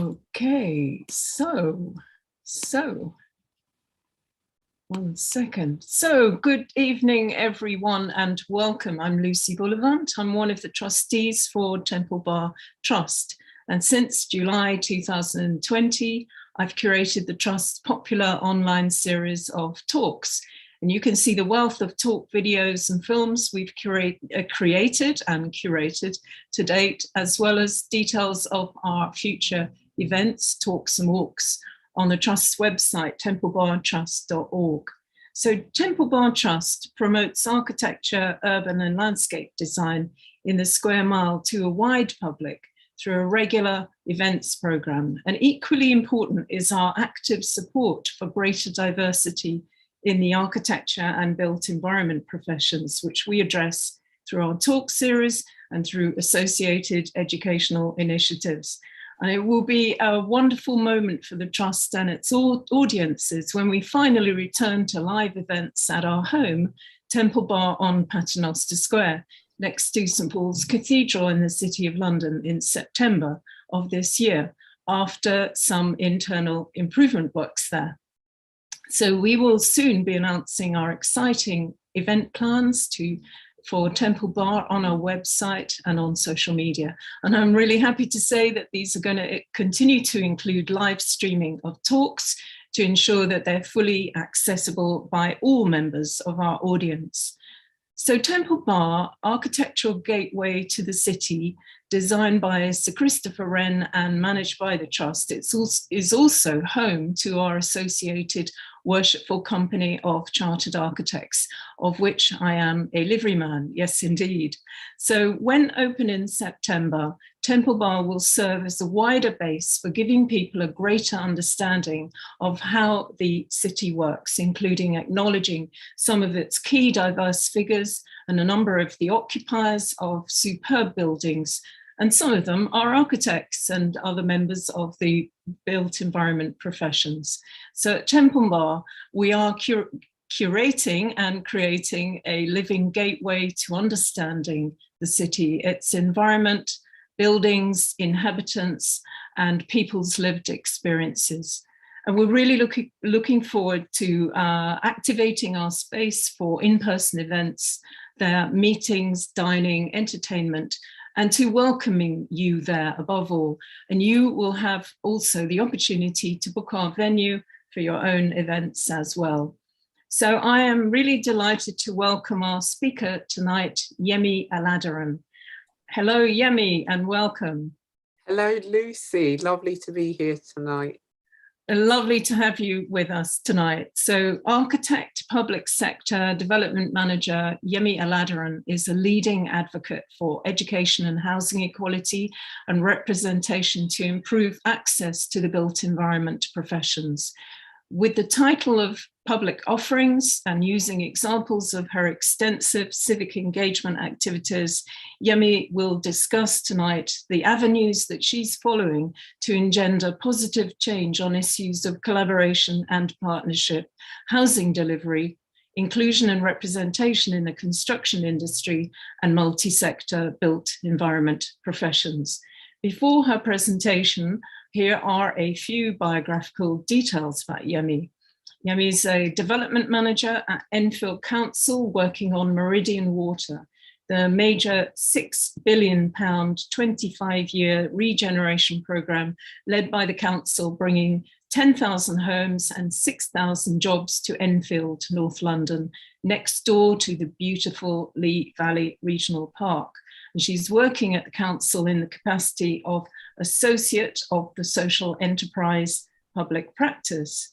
Okay, so 1 second. So good evening, everyone, and welcome. I'm Lucy Bullivant. I'm one of the trustees for Temple Bar Trust. And since July 2020, I've curated the Trust's popular online series of talks. And you can see the wealth of talk videos and films we've created and curated to date, as well as details of our future events, talks and walks on the Trust's website, templebartrust.org. So Temple Bar Trust promotes architecture, urban and landscape design in the square mile to a wide public through a regular events program. And equally important is our active support for greater diversity in the architecture and built environment professions, which we address through our talk series and through associated educational initiatives. And it will be a wonderful moment for the Trust and its audiences when we finally return to live events at our home, Temple Bar on Paternoster Square, next to St Paul's Cathedral in the City of London in September of this year, after some internal improvement works there. So we will soon be announcing our exciting event plans for Temple Bar on our website and on social media. And I'm really happy to say that these are going to continue to include live streaming of talks to ensure that they're fully accessible by all members of our audience. So Temple Bar, architectural gateway to the city, designed by Sir Christopher Wren and managed by the Trust, is also home to our associated worshipful company of chartered architects, of which I am a liveryman, yes indeed. So when open in September, Temple Bar will serve as a wider base for giving people a greater understanding of how the city works, including acknowledging some of its key diverse figures and a number of the occupiers of superb buildings. And some of them are architects and other members of the built environment professions. So at Temple Bar, we are curating and creating a living gateway to understanding the city, its environment, buildings, inhabitants, and people's lived experiences. And we're really looking forward to activating our space for in-person events, their meetings, dining, entertainment, and to welcoming you there above all. And you will have also the opportunity to book our venue for your own events as well. So I am really delighted to welcome our speaker tonight, Yemí Aládérun. Hello, Yemí, and welcome. Hello, Lucy. Lovely to be here tonight. Lovely to have you with us tonight. So architect, public sector development manager Yemí Aládérun is a leading advocate for education and housing equality and representation to improve access to the built environment professions. With the title of Public Offerings and using examples of her extensive civic engagement activities, Yemí will discuss tonight the avenues that she's following to engender positive change on issues of collaboration and partnership, housing delivery, inclusion and representation in the construction industry, and multi-sector built environment professions. Before her presentation, here are a few biographical details about Yemí. Yemí is a development manager at Enfield Council working on Meridian Water, the major £6 billion 25-year regeneration programme led by the council, bringing 10,000 homes and 6,000 jobs to Enfield, North London, next door to the beautiful Lee Valley Regional Park. And she's working at the council in the capacity of associate of the social enterprise public practice.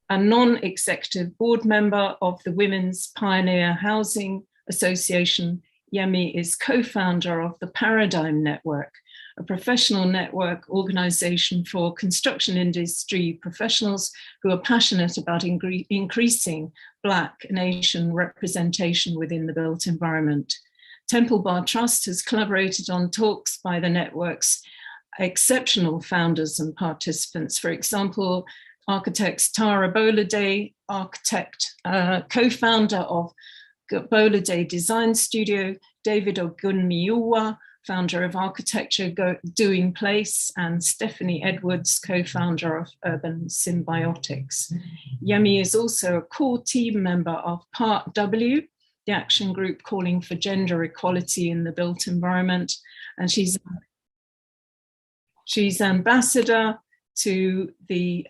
A non-executive board member of the Women's Pioneer Housing Association, Yemí is co-founder of the Paradigm Network, a professional network organisation for construction industry professionals who are passionate about increasing Black and Asian representation within the built environment. Temple Bar Trust has collaborated on talks by the network's exceptional founders and participants. For example, architects Tara Bolade, co-founder of Bolade Design Studio, David Ogunmiuwa, founder of Architecture Doing Place, and Stephanie Edwards, co-founder of Urban Symbiotics. Yemí is also a core team member of Part W, the action group calling for gender equality in the built environment. And she's ambassador to the,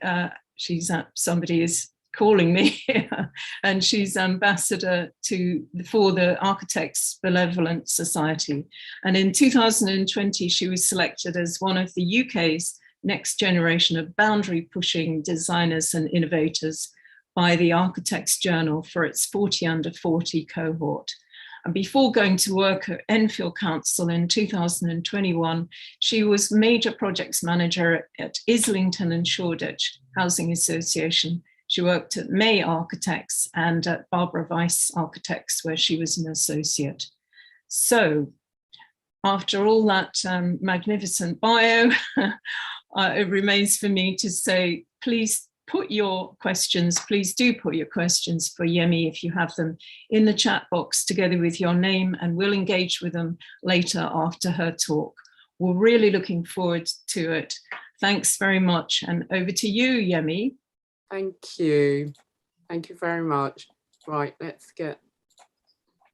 somebody is calling me here, and she's ambassador for the Architects Benevolent Society. And in 2020, she was selected as one of the UK's next generation of boundary pushing designers and innovators by the Architects Journal for its 40 under 40 cohort. And before going to work at Enfield Council in 2021, she was major projects manager at Islington and Shoreditch Housing Association. She worked at May Architects and at Barbara Weiss Architects, where she was an associate. So after all that magnificent bio, it remains for me to say, please put your questions, please do put your questions for Yemí, if you have them, in the chat box together with your name, and we'll engage with them later after her talk. We're really looking forward to it. Thanks very much, and over to you, Yemí. Thank you. Thank you very much. Right, let's get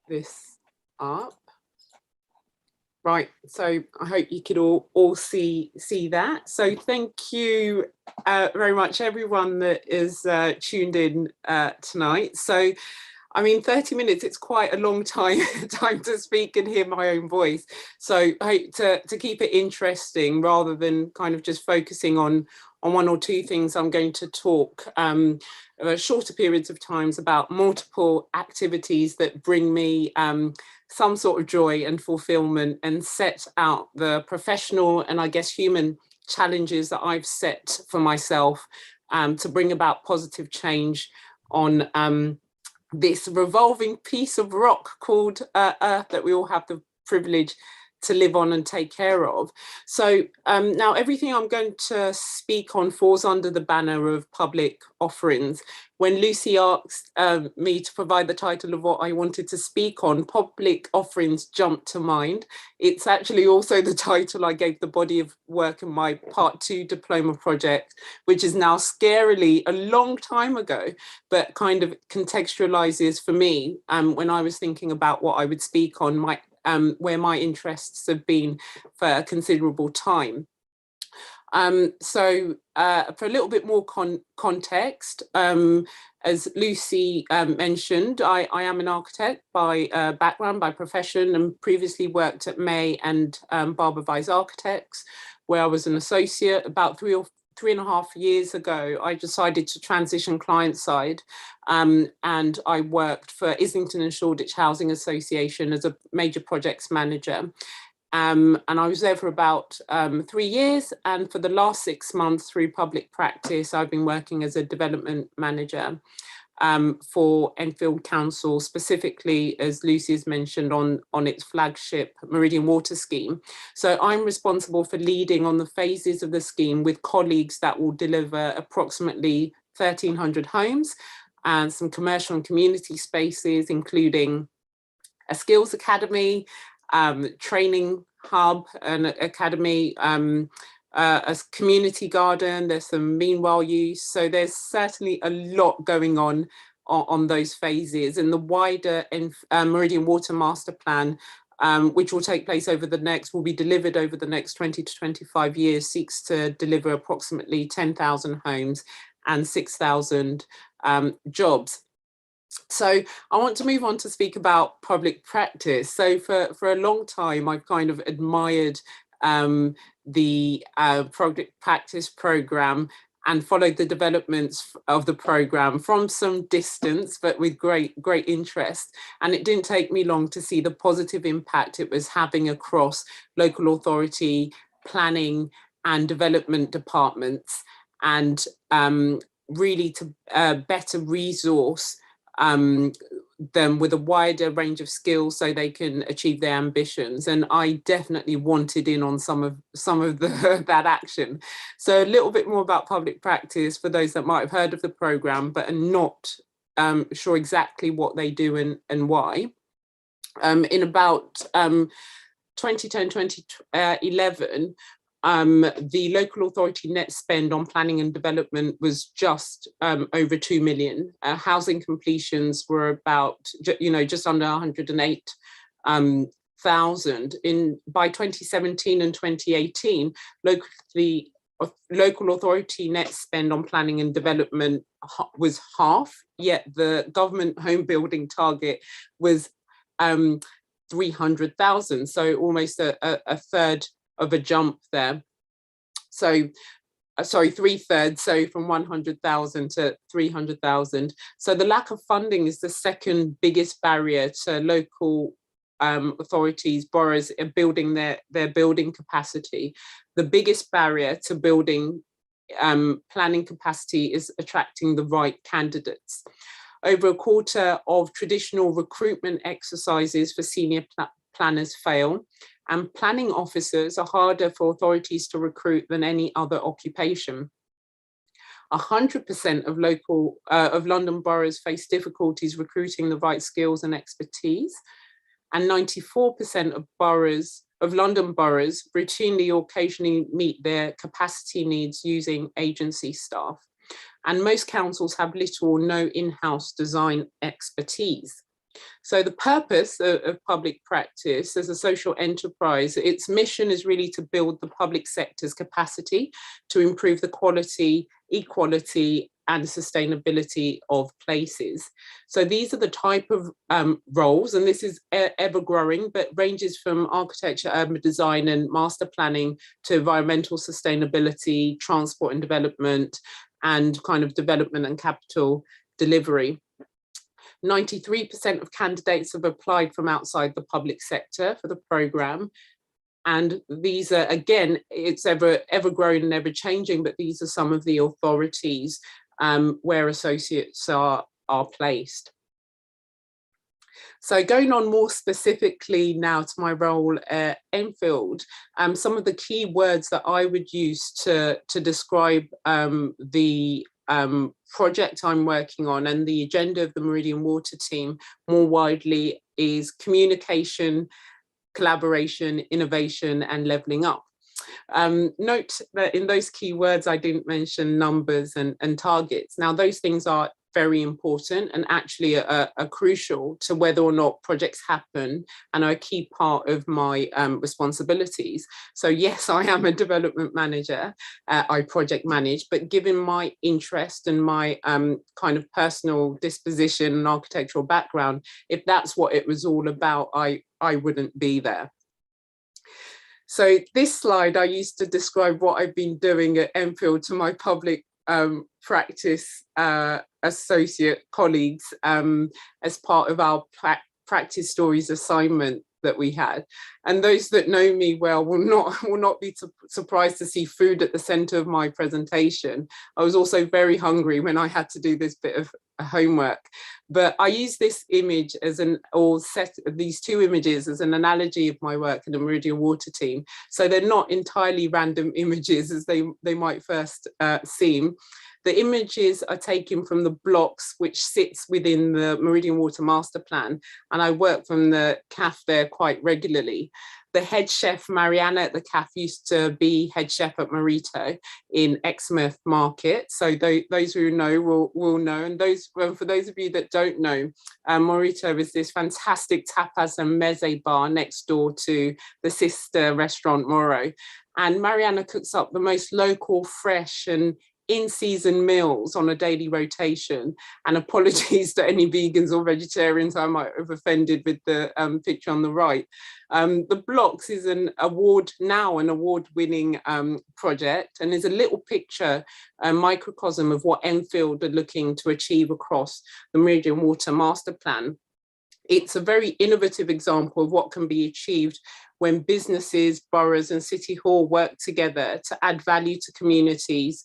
this up. Right, so I hope you could all see that. So thank you very much, everyone that is tuned in tonight. So, I mean, 30 minutes, it's quite a long time to speak and hear my own voice. So I hope to keep it interesting rather than kind of just focusing on one or two things. I'm going to talk shorter periods of times about multiple activities that bring me some sort of joy and fulfillment, and set out the professional and I guess human challenges that I've set for myself to bring about positive change on this revolving piece of rock called Earth that we all have the privilege to live on and take care of. So now everything I'm going to speak on falls under the banner of public offerings. When Lucy asked me to provide the title of what I wanted to speak on, public offerings jumped to mind. It's actually also the title I gave the body of work in my Part 2 diploma project, which is now scarily a long time ago, but kind of contextualizes for me when I was thinking about what I would speak on, where my interests have been for a considerable time. So for a little bit more context, as Lucy mentioned, I am an architect by background, by profession, and previously worked at May and Barbara Weiss Architects, where I was an associate. About 3.5 years ago, I decided to transition client side, and I worked for Islington and Shoreditch Housing Association as a major projects manager. And I was there for about 3 years, and for the last 6 months through public practice, I've been working as a development manager for Enfield Council, specifically, as Lucy has mentioned, on its flagship Meridian Water scheme. So I'm responsible for leading on the phases of the scheme with colleagues that will deliver approximately 1,300 homes and some commercial and community spaces, including a skills academy, training hub, an academy, a community garden. There's some meanwhile use. So there's certainly a lot going on those phases. And the wider Meridian Water Master Plan, which will take place will be delivered over the next 20 to 25 years, seeks to deliver approximately 10,000 homes and 6,000 jobs. So I want to move on to speak about public practice. So for a long time, I've kind of admired the public practice programme and followed the developments of the programme from some distance, but with great interest. And it didn't take me long to see the positive impact it was having across local authority, planning and development departments, and really to better resource them with a wider range of skills so they can achieve their ambitions. And I definitely wanted in on some of that action. So a little bit more about public practice for those that might have heard of the programme but are not sure exactly what they do and why. In about 2010-2011, the local authority net spend on planning and development was just over 2 million. Housing completions were about, just under 108,000. By 2017 and 2018, local authority net spend on planning and development was half, yet the government home building target was 300,000, so almost a third of a jump there. So, sorry, 3/3, so from 100,000 to 300,000. So the lack of funding is the second biggest barrier to local authorities, boroughs building their building capacity. The biggest barrier to building planning capacity is attracting the right candidates. Over a quarter of traditional recruitment exercises for senior planners fail, and planning officers are harder for authorities to recruit than any other occupation. 100% of London boroughs face difficulties recruiting the right skills and expertise, and 94% of London boroughs routinely or occasionally meet their capacity needs using agency staff. And most councils have little or no in-house design expertise. So the purpose of public practice as a social enterprise, its mission is really to build the public sector's capacity to improve the quality, equality, and sustainability of places. So these are the type of roles, and this is ever growing, but ranges from architecture, urban design, and master planning to environmental sustainability, transport and development, and kind of development and capital delivery. 93% of candidates have applied from outside the public sector for the programme. And these are, again, it's ever growing and ever changing, but these are some of the authorities where associates are placed. So going on more specifically now to my role at Enfield, some of the key words that I would use to describe the project I'm working on and the agenda of the Meridian Water team more widely is communication, collaboration, innovation, and levelling up. Note that in those key words, I didn't mention numbers and targets. Now, those things are very important and actually are crucial to whether or not projects happen and are a key part of my responsibilities. So yes, I am a development manager, I project manage, but given my interest and my kind of personal disposition and architectural background, if that's what it was all about, I wouldn't be there. So this slide I used to describe what I've been doing at Enfield to my public practice associate colleagues as part of our practice stories assignment that we had. And those that know me well will not be surprised to see food at the center of my presentation. I was also very hungry when I had to do this bit of homework, but I use this image as these two images as an analogy of my work in the Meridian Water team. So they're not entirely random images as they might first seem. The images are taken from the blocks which sits within the Meridian Water Master Plan, and I work from the CAF there quite regularly. The head chef, Mariana, at the CAF used to be head chef at Morito in Exmouth Market. So those who know will know. And for those of you that don't know, Morito is this fantastic tapas and meze bar next door to the sister restaurant Moro. And Mariana cooks up the most local, fresh and in-season meals on a daily rotation. And apologies to any vegans or vegetarians I might have offended with the picture on the right. The Blocks is an award-winning project, and is a little picture, a microcosm of what Enfield are looking to achieve across the Meridian Water Master Plan. It's a very innovative example of what can be achieved when businesses, boroughs and City Hall work together to add value to communities.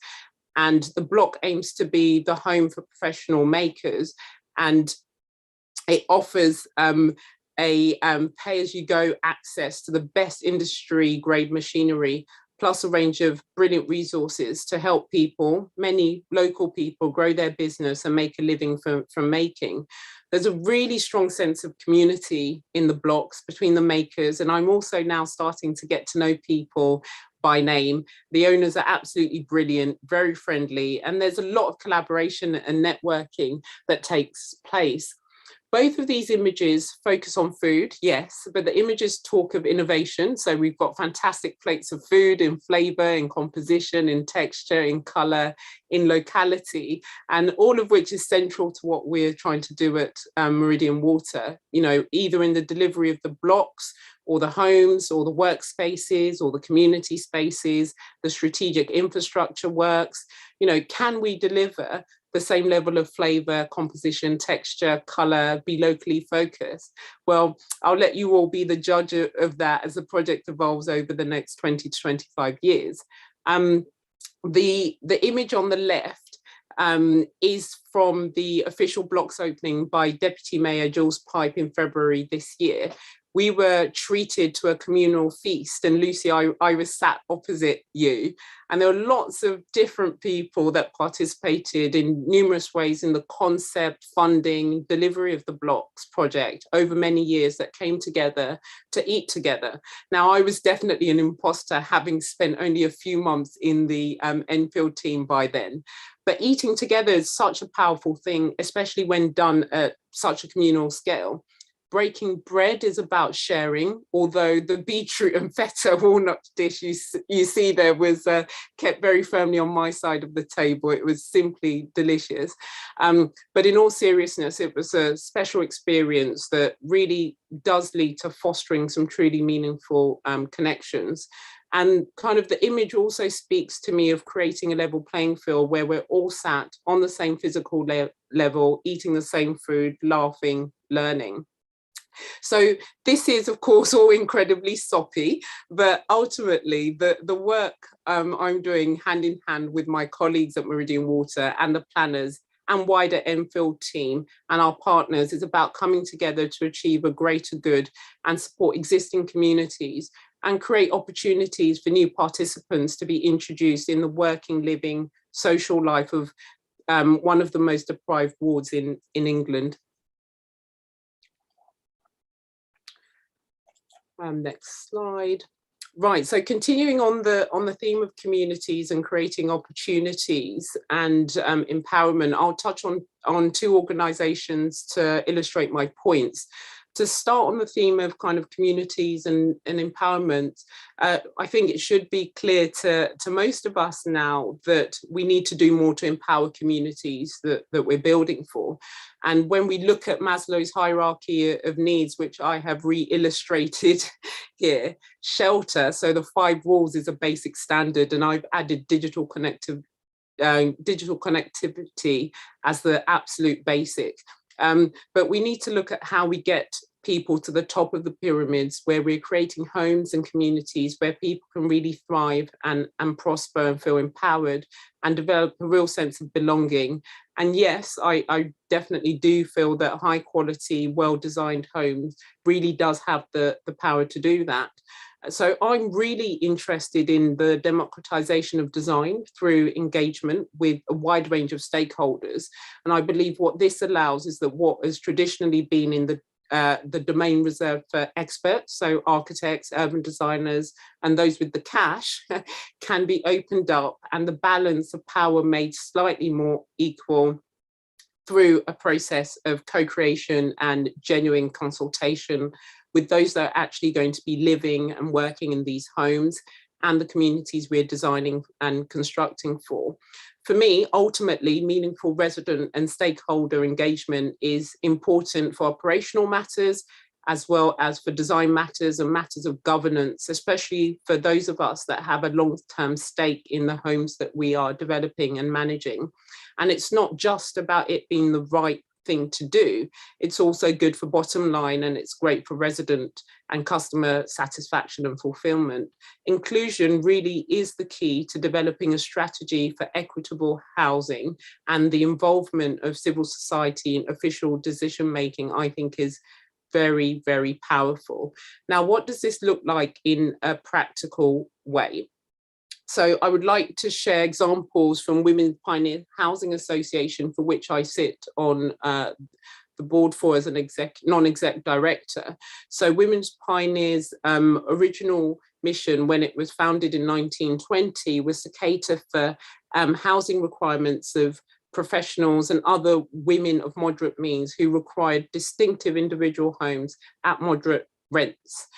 And the block aims to be the home for professional makers, and it offers a pay-as-you-go access to the best industry-grade machinery, plus a range of brilliant resources to help people, many local people, grow their business and make a living from making. There's a really strong sense of community in the blocks between the makers, and I'm also now starting to get to know people by name. The owners are absolutely brilliant, very friendly, and there's a lot of collaboration and networking that takes place. Both of these images focus on food, yes, but the images talk of innovation. So we've got fantastic plates of food in flavor, in composition, in texture, in color, in locality, and all of which is central to what we're trying to do at Meridian Water, you know, either in the delivery of the blocks or the homes or the workspaces or the community spaces, the strategic infrastructure works. You know, can we deliver the same level of flavor, composition, texture, color, be locally focused? Well, I'll let you all be the judge of that as the project evolves over the next 20 to 25 years. The image on the left is from the official blocks opening by Deputy Mayor Jules Pipe in February this year. We were treated to a communal feast, and Lucy, I was sat opposite you, and there were lots of different people that participated in numerous ways in the concept, funding, delivery of the blocks project over many years that came together to eat together. Now, I was definitely an imposter, having spent only a few months in the Enfield team by then. But eating together is such a powerful thing, especially when done at such a communal scale. Breaking bread is about sharing, although the beetroot and feta walnut dish you see there was kept very firmly on my side of the table. It was simply delicious. But in all seriousness, it was a special experience that really does lead to fostering some truly meaningful connections. And kind of the image also speaks to me of creating a level playing field where we're all sat on the same physical level, eating the same food, laughing, learning. So this is, of course, all incredibly soppy, but ultimately the work I'm doing hand in hand with my colleagues at Meridian Water and the planners and wider Enfield team and our partners is about coming together to achieve a greater good and support existing communities and create opportunities for new participants to be introduced in the working, living, social life of one of the most deprived wards in England. Next slide. Right, so continuing on the theme of communities and creating opportunities and empowerment, I'll touch on two organisations to illustrate my points. To start on the theme of kind of communities and empowerment, I think it should be clear to most of us now that we need to do more to empower communities that we're building for. And when we look at Maslow's hierarchy of needs, which I have re-illustrated here, shelter, so the 5 walls is a basic standard, and I've added digital connectivity as the absolute basic. But we need to look at how we get people to the top of the pyramids, where we're creating homes and communities where people can really thrive and prosper and feel empowered and develop a real sense of belonging. And yes, I definitely do feel that high quality, well-designed homes really does have the power to do that. So I'm really interested in the democratization of design through engagement with a wide range of stakeholders. And I believe what this allows is that what has traditionally been in the domain reserved for experts, so architects, urban designers, and those with the cash, can be opened up and the balance of power made slightly more equal through a process of co-creation and genuine consultation with those that are actually going to be living and working in these homes and the communities we're designing and constructing for. For me, ultimately, meaningful resident and stakeholder engagement is important for operational matters, as well as for design matters and matters of governance, especially for those of us that have a long-term stake in the homes that we are developing and managing. And it's not just about it being the right thing to do, it's also good for bottom line, and it's great for resident and customer satisfaction and fulfillment. Inclusion really is the key to developing a strategy for equitable housing, and the involvement of civil society in official decision making, I think, is very, very powerful. Now, what does this look like in a practical way? So I would like to share examples from Women's Pioneer Housing Association, for which I sit on the board for as an non-exec director. So Women's Pioneers' original mission when it was founded in 1920 was to cater for housing requirements of professionals and other women of moderate means who required distinctive individual homes at moderate rents.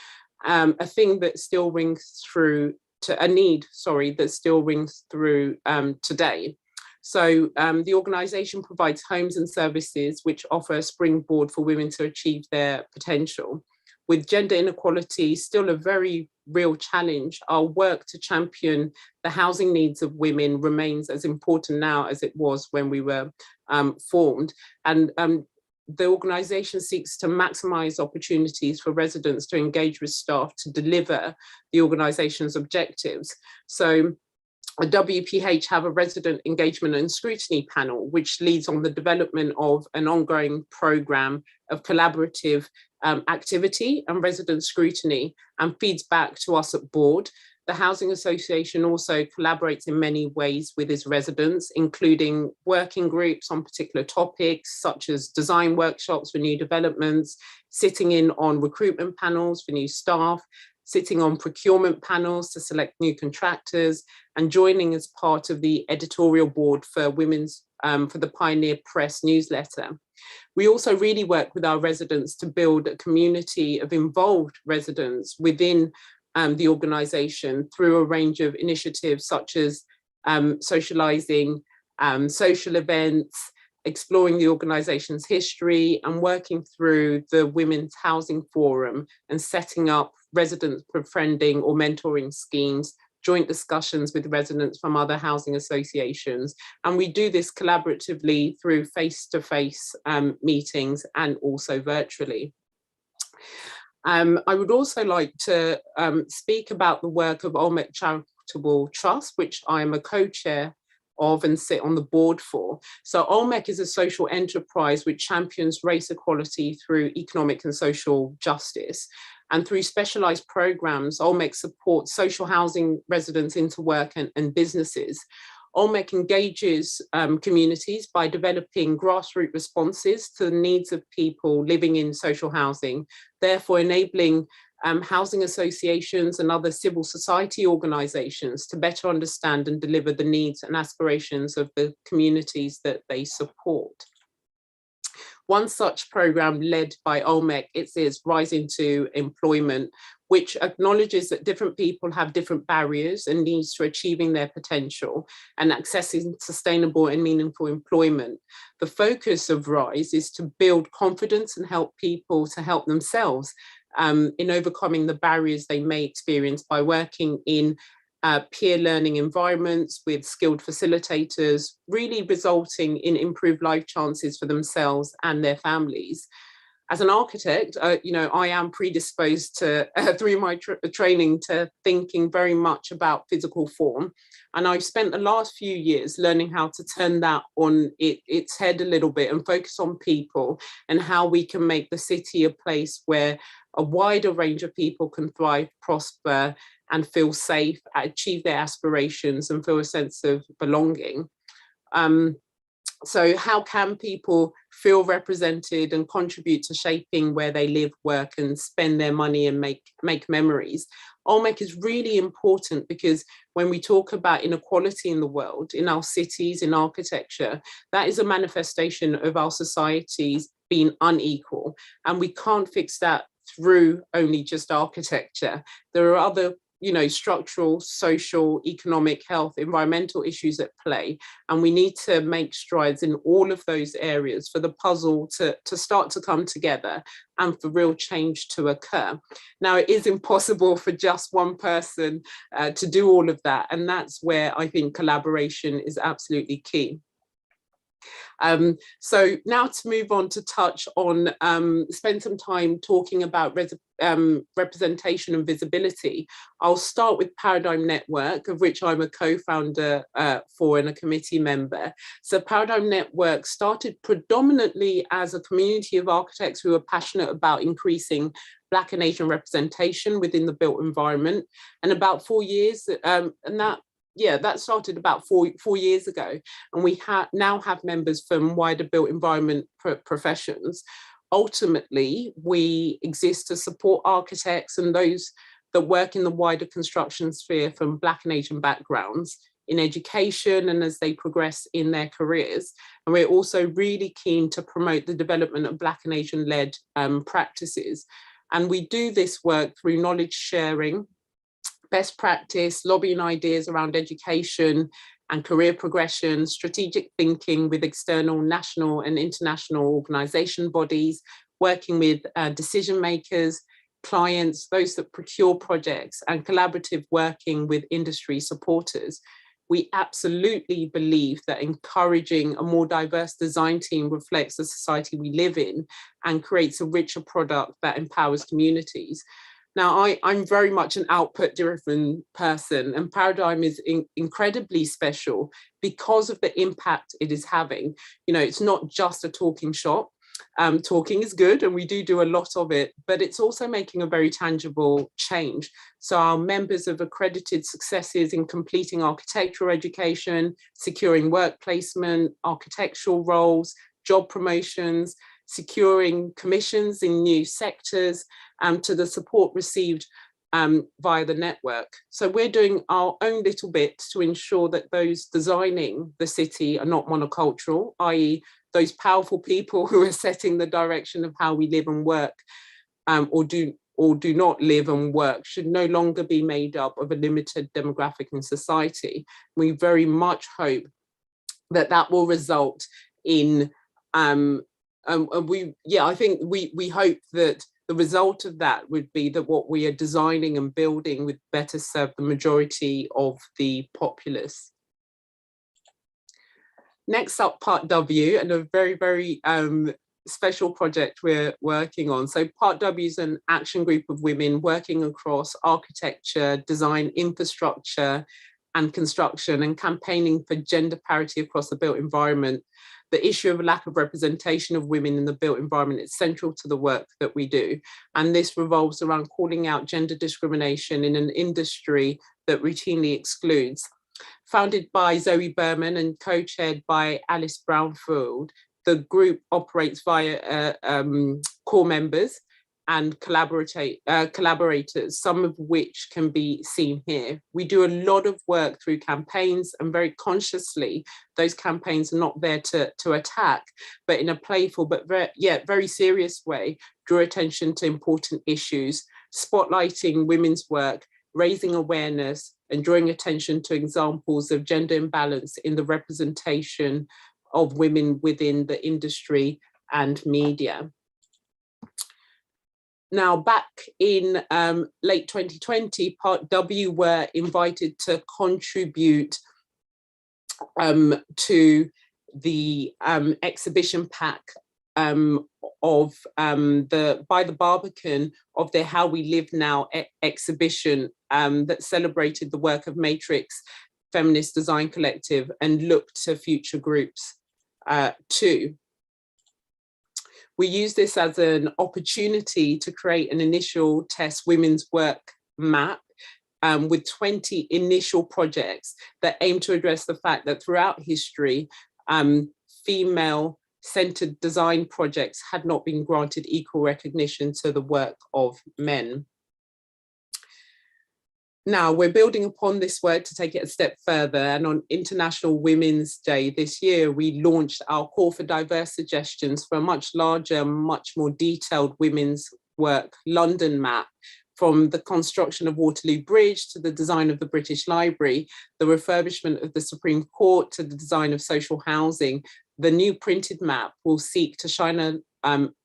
A thing that still rings through that still rings through today. So the organisation provides homes and services which offer a springboard for women to achieve their potential. With gender inequality still a very real challenge, our work to champion the housing needs of women remains as important now as it was when we were formed. And the organisation seeks to maximise opportunities for residents to engage with staff to deliver the organisation's objectives. So WPH have a resident engagement and scrutiny panel, which leads on the development of an ongoing programme of collaborative activity and resident scrutiny and feeds back to us at board. The Housing Association also collaborates in many ways with its residents, including working groups on particular topics, such as design workshops for new developments, sitting in on recruitment panels for new staff, sitting on procurement panels to select new contractors, and joining as part of the editorial board for for the Pioneer Press newsletter. We also really work with our residents to build a community of involved residents within the organisation through a range of initiatives such as socialising, social events, exploring the organisation's history and working through the Women's Housing Forum and setting up resident befriending or mentoring schemes, joint discussions with residents from other housing associations. And we do this collaboratively through face-to-face meetings and also virtually. I would also like to speak about the work of Olmec Charitable Trust, which I am a co-chair of and sit on the board for. So Olmec is a social enterprise which champions race equality through economic and social justice. And through specialised programmes, Olmec supports social housing residents into work and businesses. Olmec engages communities by developing grassroots responses to the needs of people living in social housing, therefore enabling housing associations and other civil society organisations to better understand and deliver the needs and aspirations of the communities that they support. One such programme led by Olmec is Rising to Employment, which acknowledges that different people have different barriers and needs to achieving their potential and accessing sustainable and meaningful employment. The focus of Rise is to build confidence and help people to help themselves in overcoming the barriers they may experience by working in peer learning environments with skilled facilitators, really resulting in improved life chances for themselves and their families. As an architect, I am predisposed to, through my training, to thinking very much about physical form. And I've spent the last few years learning how to turn that on its head a little bit and focus on people and how we can make the city a place where a wider range of people can thrive, prosper, and feel safe, achieve their aspirations and feel a sense of belonging. So how can people feel represented and contribute to shaping where they live, work and spend their money and make memories? Olmec is really important because when we talk about inequality in the world, in our cities, in architecture, that is a manifestation of our societies being unequal. And we can't fix that through only just architecture. There are other structural, social, economic, health, environmental issues at play. And we need to make strides in all of those areas for the puzzle to start to come together and for real change to occur. Now, it is impossible for just one person to do all of that. And that's where I think collaboration is absolutely key. So now to move on to touch on, spend some time talking about representation and visibility. I'll start with Paradigm Network, of which I'm a co-founder for and a committee member. So Paradigm Network started predominantly as a community of architects who are passionate about increasing Black and Asian representation within the built environment. And about 4 years, and that that started about four years ago, and we now have members from wider built environment professions. Ultimately, we exist to support architects and those that work in the wider construction sphere from Black and Asian backgrounds in education and as they progress in their careers. And we're also really keen to promote the development of Black and Asian-led practices. And we do this work through knowledge sharing, best practice, lobbying ideas around education and career progression, strategic thinking with external national and international organisation bodies, working with decision makers, clients, those that procure projects, and collaborative working with industry supporters. We absolutely believe that encouraging a more diverse design team reflects the society we live in and creates a richer product that empowers communities. Now, I'm very much an output-driven person, and Paradigm is incredibly special because of the impact it is having. You know, it's not just a talking shop. Talking is good, and we do a lot of it, but it's also making a very tangible change. So our members have accredited successes in completing architectural education, securing work placement, architectural roles, job promotions, securing commissions in new sectors, to the support received via the network. So we're doing our own little bit to ensure that those designing the city are not monocultural, i.e. those powerful people who are setting the direction of how we live and work, or do not live and work, should no longer be made up of a limited demographic in society. We very much hope that that will result in, I think we hope that the result of that would be that what we are designing and building would better serve the majority of the populace. Next up, Part W, and a very, very special project we're working on. So Part W is an action group of women working across architecture, design, infrastructure, and construction, and campaigning for gender parity across the built environment. The issue of a lack of representation of women in the built environment is central to the work that we do. And this revolves around calling out gender discrimination in an industry that routinely excludes. Founded by Zoe Berman and co-chaired by Alice Brownfield, the group operates via core members and collaborators, some of which can be seen here. We do a lot of work through campaigns, and very consciously, those campaigns are not there to attack, but in a playful but very serious way, draw attention to important issues, spotlighting women's work, raising awareness, and drawing attention to examples of gender imbalance in the representation of women within the industry and media. Now, back in late 2020, Part W were invited to contribute to the exhibition pack of by the Barbican of their How We Live Now exhibition that celebrated the work of Matrix Feminist Design Collective and looked to future groups too. We use this as an opportunity to create an initial test women's work map with 20 initial projects that aim to address the fact that throughout history, female-centered design projects had not been granted equal recognition to the work of men. Now, we're building upon this work to take it a step further, and on International Women's Day this year, we launched our Call for Diverse Suggestions for a much larger, much more detailed women's work London map, from the construction of Waterloo Bridge to the design of the British Library, the refurbishment of the Supreme Court to the design of social housing. The new printed map will seek to shine a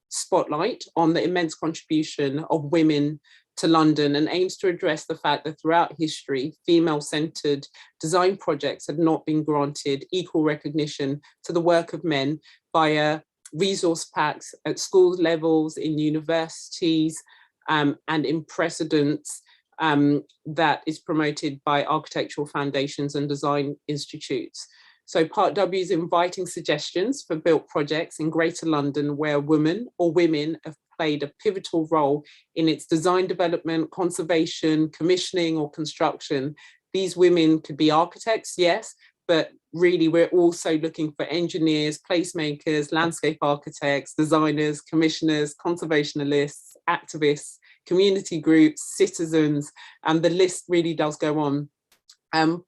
spotlight on the immense contribution of women to London, and aims to address the fact that throughout history, female-centered design projects had not been granted equal recognition to the work of men via resource packs at school levels, in universities, and in precedents that is promoted by architectural foundations and design institutes. So Part W is inviting suggestions for built projects in Greater London where a woman or women have played a pivotal role in its design development, conservation, commissioning, or construction, These women could be architects, yes, but really we're also looking for engineers, placemakers, landscape architects, designers, commissioners, conservationists, activists, community groups, citizens, and the list really does go on.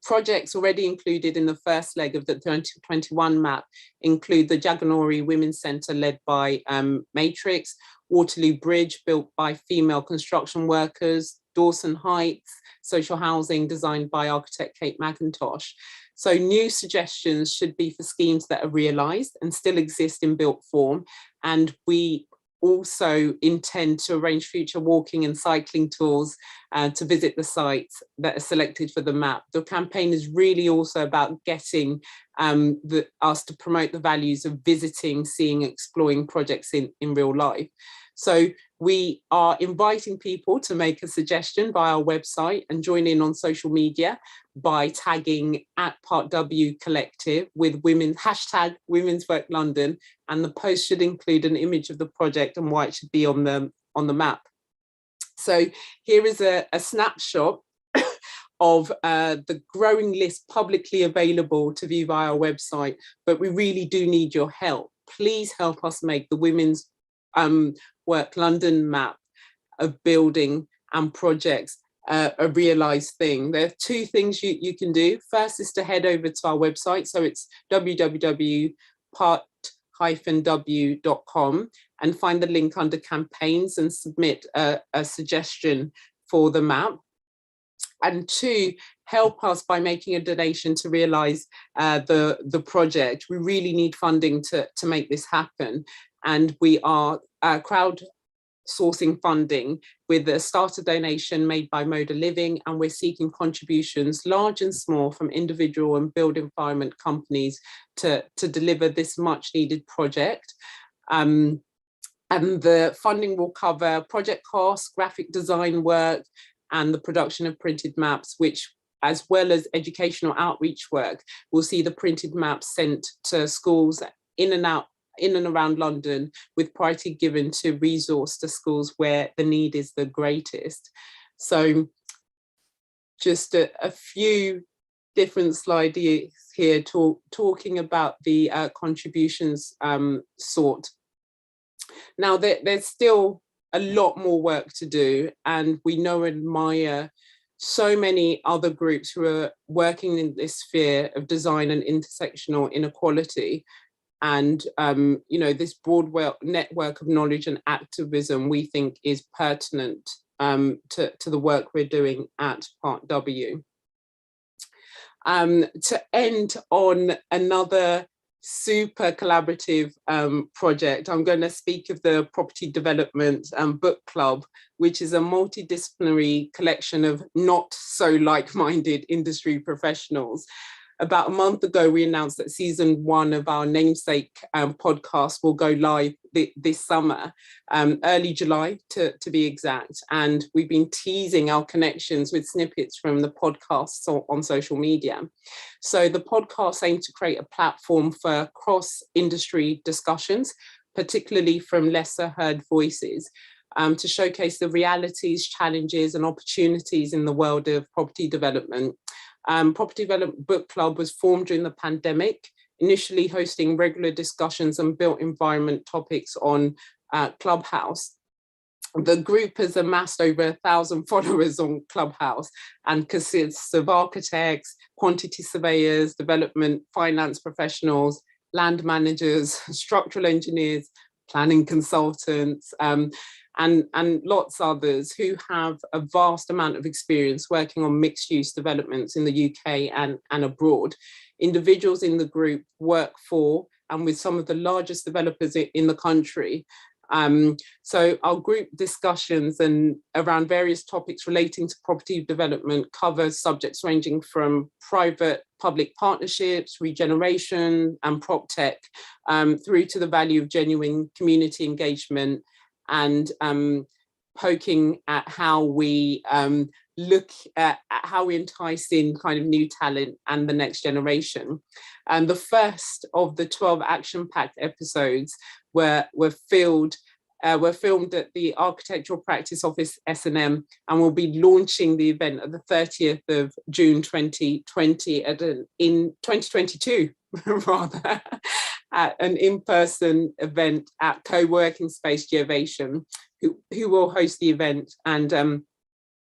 Projects already included in the first leg of the 2021 map include the Jaganori Women's Centre led by Matrix, Waterloo Bridge built by female construction workers, Dawson Heights, social housing designed by architect Kate McIntosh. So new suggestions should be for schemes that are realised and still exist in built form. And we also intend to arrange future walking and cycling tours to visit the sites that are selected for the map. The campaign is really also about getting us to promote the values of visiting, seeing, exploring projects in real life. So we are inviting people to make a suggestion via our website and join in on social media by tagging @PartW Collective with hashtag Women's Work London, and the post should include an image of the project and why it should be on the map. So here is a snapshot of the growing list publicly available to view via our website, but we really do need your help. Please help us make the Women's Work London map of building and projects a realised thing. There are two things you can do. First is to head over to our website. So it's www.part-w.com and find the link under campaigns and submit a suggestion for the map. And two, help us by making a donation to realise the project. We really need funding to make this happen. And we are crowdsourcing funding with a starter donation made by Moda Living, and we're seeking contributions, large and small, from individual and build environment companies to deliver this much needed project. And the funding will cover project costs, graphic design work, and the production of printed maps, which, as well as educational outreach work, will see the printed maps sent to schools in and around London, with priority given to resource to schools where the need is the greatest. So just a few different slides here talking about the contributions sought. Now there's still a lot more work to do, and we know and admire so many other groups who are working in this sphere of design and intersectional inequality. And, this broad network of knowledge and activism we think is pertinent to the work we're doing at Part W. To end on another super collaborative project, I'm going to speak of the Property Development Book Club, which is a multidisciplinary collection of not so like-minded industry professionals. About a month ago, we announced that season 1 of our namesake podcast will go live this summer, early July to be exact. And we've been teasing our connections with snippets from the podcasts on social media. So the podcast aims to create a platform for cross-industry discussions, particularly from lesser heard voices, to showcase the realities, challenges, and opportunities in the world of property development. Property Development Book Club was formed during the pandemic, initially hosting regular discussions on built environment topics on Clubhouse. The group has amassed over 1,000 followers on Clubhouse and consists of architects, quantity surveyors, development finance professionals, land managers, structural engineers, planning consultants, and lots others who have a vast amount of experience working on mixed-use developments in the UK and abroad. Individuals in the group work for and with some of the largest developers in the country. So our group discussions and around various topics relating to property development covers subjects ranging from private-public partnerships, regeneration, and prop tech, through to the value of genuine community engagement, and poking at how we look at how we entice in kind of new talent and the next generation. And the first of the 12 action-packed episodes were filled were filmed at the Architectural Practice Office S&M, and will be launching the event at the 30th of June 2020 in 2022 rather, at an in-person event at co-working space Geovation, who will host the event, and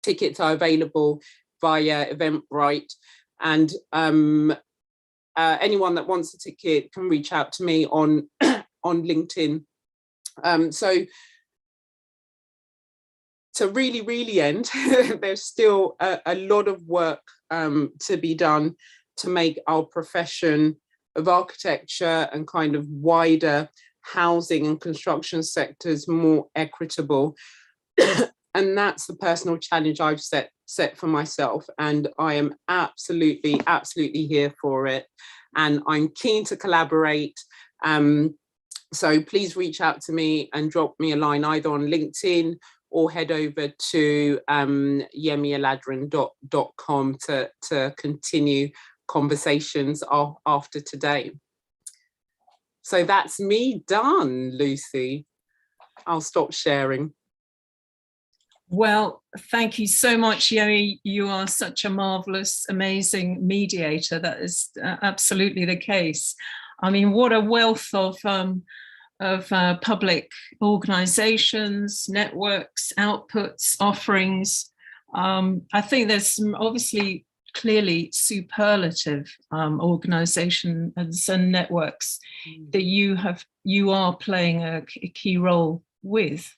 tickets are available via Eventbrite, and anyone that wants a ticket can reach out to me on on LinkedIn. So to really end, there's still a lot of work to be done to make our profession of architecture and kind of wider housing and construction sectors more equitable. And that's the personal challenge I've set for myself, and I am absolutely here for it, and I'm keen to collaborate. So please reach out to me and drop me a line either on LinkedIn or head over to yemyaladérun.com to continue conversations after today. So that's me done, Lucy. I'll stop sharing. Well, thank you so much, Yemí. You are such a marvelous, amazing mediator. That is absolutely the case. I mean, what a wealth of public organizations, networks, outputs, offerings. I think there's some obviously clearly superlative organizations and networks that you are playing a key role with,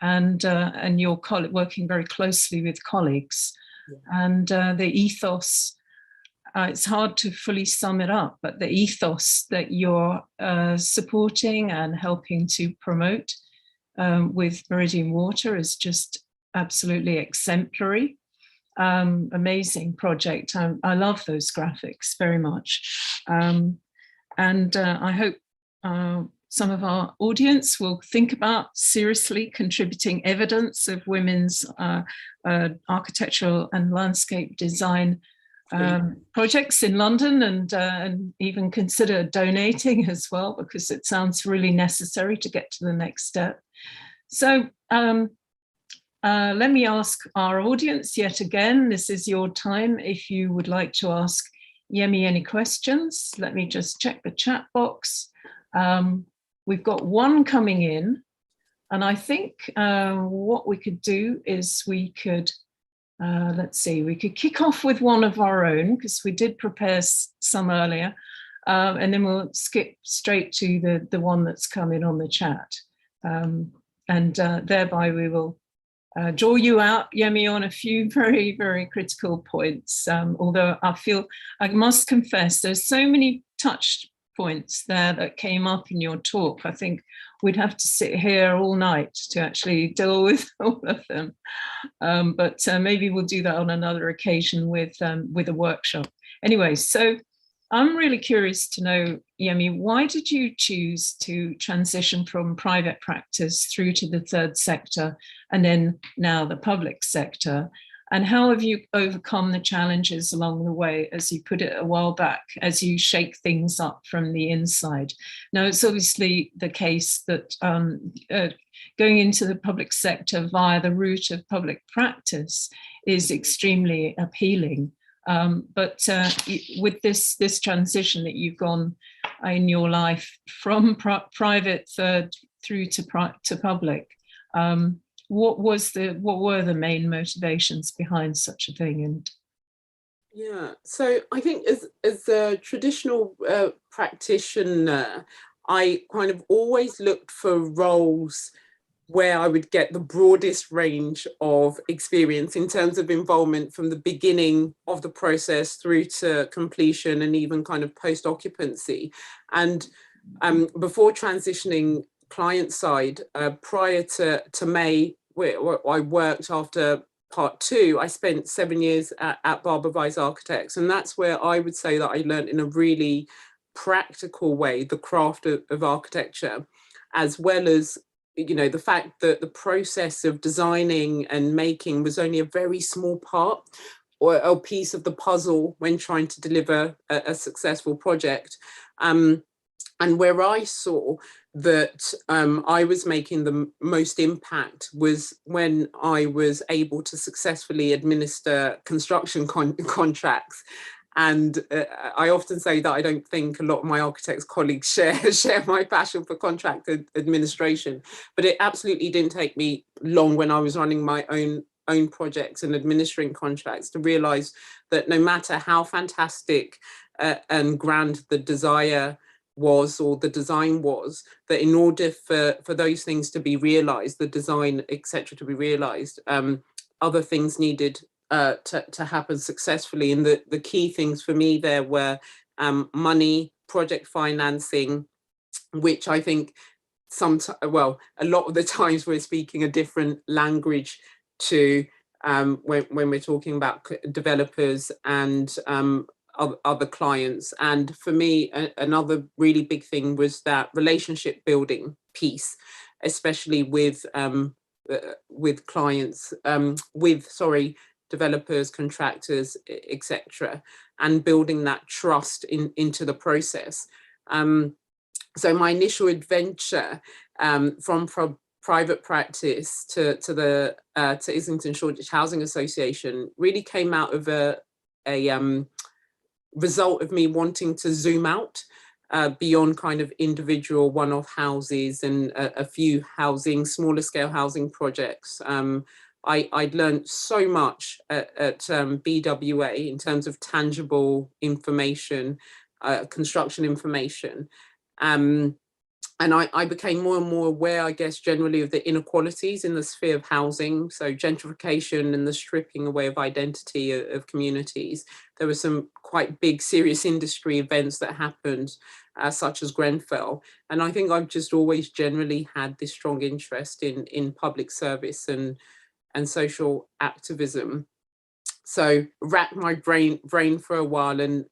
and you're working very closely with colleagues, and the ethos. It's hard to fully sum it up, but the ethos that you're supporting and helping to promote with Meridian Water is just absolutely exemplary. Amazing project. I love those graphics very much. And I hope some of our audience will think about seriously contributing evidence of women's architectural and landscape design projects in London, and even consider donating as well, because it sounds really necessary to get to the next step. So let me ask our audience yet again, this is your time. If you would like to ask Yemí any questions, let me just check the chat box. We've got one coming in, and I think what we could do is we could let's see, we could kick off with one of our own, because we did prepare some earlier, and then we'll skip straight to the one that's come in on the chat. And thereby we will draw you out, Yemí, on a few very critical points. Although I must confess, there's so many touched points there that came up in your talk. I think we'd have to sit here all night to actually deal with all of them. But maybe we'll do that on another occasion with a workshop. Anyway, so I'm really curious to know, Yemí, why did you choose to transition from private practice through to the third sector and then now the public sector? And how have you overcome the challenges along the way, as you put it a while back, as you shake things up from the inside? Now, it's obviously the case that going into the public sector via the route of public practice is extremely appealing. But with this transition that you've gone in your life from private third through to public, what were the main motivations behind such a thing? And yeah, so I think as a traditional practitioner, I kind of always looked for roles where I would get the broadest range of experience in terms of involvement from the beginning of the process through to completion, and even kind of post-occupancy. And before transitioning client side, prior to May, where I worked after part 2, I spent 7 years at Barber Vise Architects, and that's where I would say that I learned in a really practical way the craft of architecture, as well as, you know, the fact that the process of designing and making was only a very small part or a piece of the puzzle when trying to deliver a successful project. And where I saw that I was making the most impact was when I was able to successfully administer construction contracts. And I often say that I don't think a lot of my architects colleagues share my passion for contract administration, but it absolutely didn't take me long when I was running my own projects and administering contracts to realize that no matter how fantastic and grand the desire was, or the design was, that in order for those things to be realized, the design, etc., to be realized, other things needed to happen successfully. And the key things for me there were money, project financing, which I think a lot of the times we're speaking a different language to when we're talking about developers and other clients. And for me, another really big thing was that relationship building piece, especially with clients, developers, contractors, etc., and building that trust into the process. So my initial adventure from private practice to Islington Shoreditch Housing Association really came out of a result of me wanting to zoom out beyond kind of individual one-off houses and a few smaller scale housing projects. I'd learned so much at BWA in terms of tangible information, construction information. And I became more and more aware, I guess, generally of the inequalities in the sphere of housing. So gentrification and the stripping away of identity of communities. There were some quite big, serious industry events that happened, such as Grenfell. And I think I've just always generally had this strong interest in public service and social activism. So racked my brain for a while, and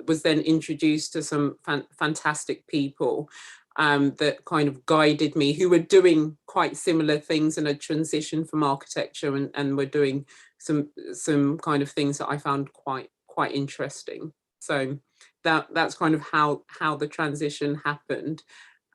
was then introduced to some fantastic people that kind of guided me, who were doing quite similar things in a transition from architecture, and were doing some kind of things that I found quite interesting. So that's kind of how the transition happened.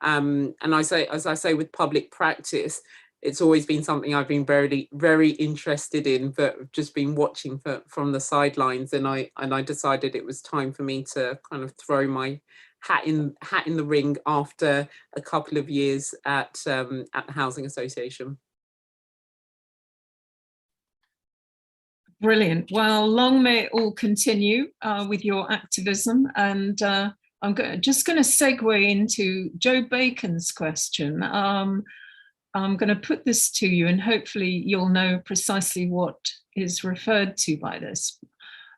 And as I say, with public practice, it's always been something I've been very, very interested in, but just been watching from the sidelines. And I decided it was time for me to kind of throw my hat in the ring after a couple of years at the Housing Association. Brilliant. Well, long may it all continue with your activism. And I'm just going to segue into Joe Bacon's question. I'm going to put this to you, and hopefully you'll know precisely what is referred to by this.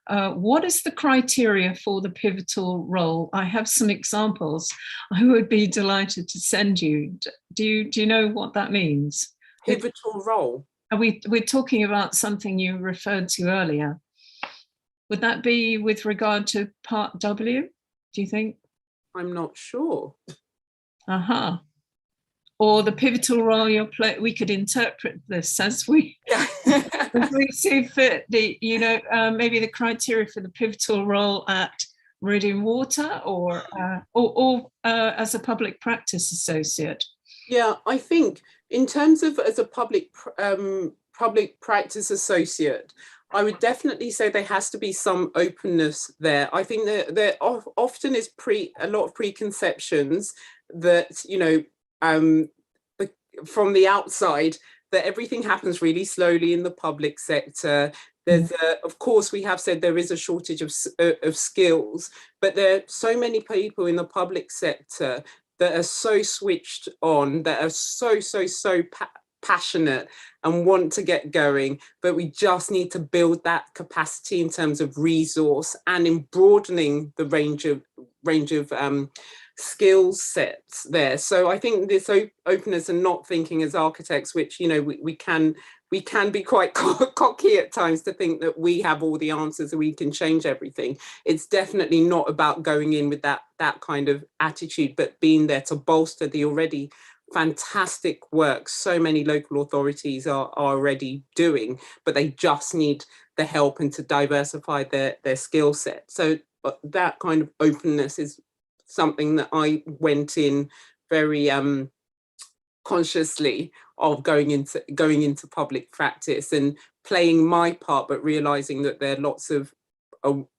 What is the criteria for the pivotal role? I have some examples I would be delighted to send you. Do you know what that means? Pivotal role? We're talking about something you referred to earlier. Would that be with regard to Part W, do you think? I'm not sure. Uh-huh. Or the pivotal role you're playing. We could interpret this as we, as we see fit. Maybe the criteria for the pivotal role at Meridian Water, or as a public practice associate. Yeah, I think in terms of as a public practice associate, I would definitely say there has to be some openness there. I think that there often is a lot of preconceptions that, from the outside, that everything happens really slowly in the public sector. There's, of course, we have said there is a shortage of skills, but there are so many people in the public sector that are so switched on, that are so passionate and want to get going, but we just need to build that capacity in terms of resource and in broadening the range of skill sets there. So I think this openness and not thinking as architects, which we can be quite cocky at times to think that we have all the answers and we can change everything. It's definitely not about going in with that kind of attitude, but being there to bolster the already fantastic work so many local authorities are already doing, but they just need the help and to diversify their skill set. So that kind of openness is something that I went in very consciously of going into public practice and playing my part, but realizing that there are lots of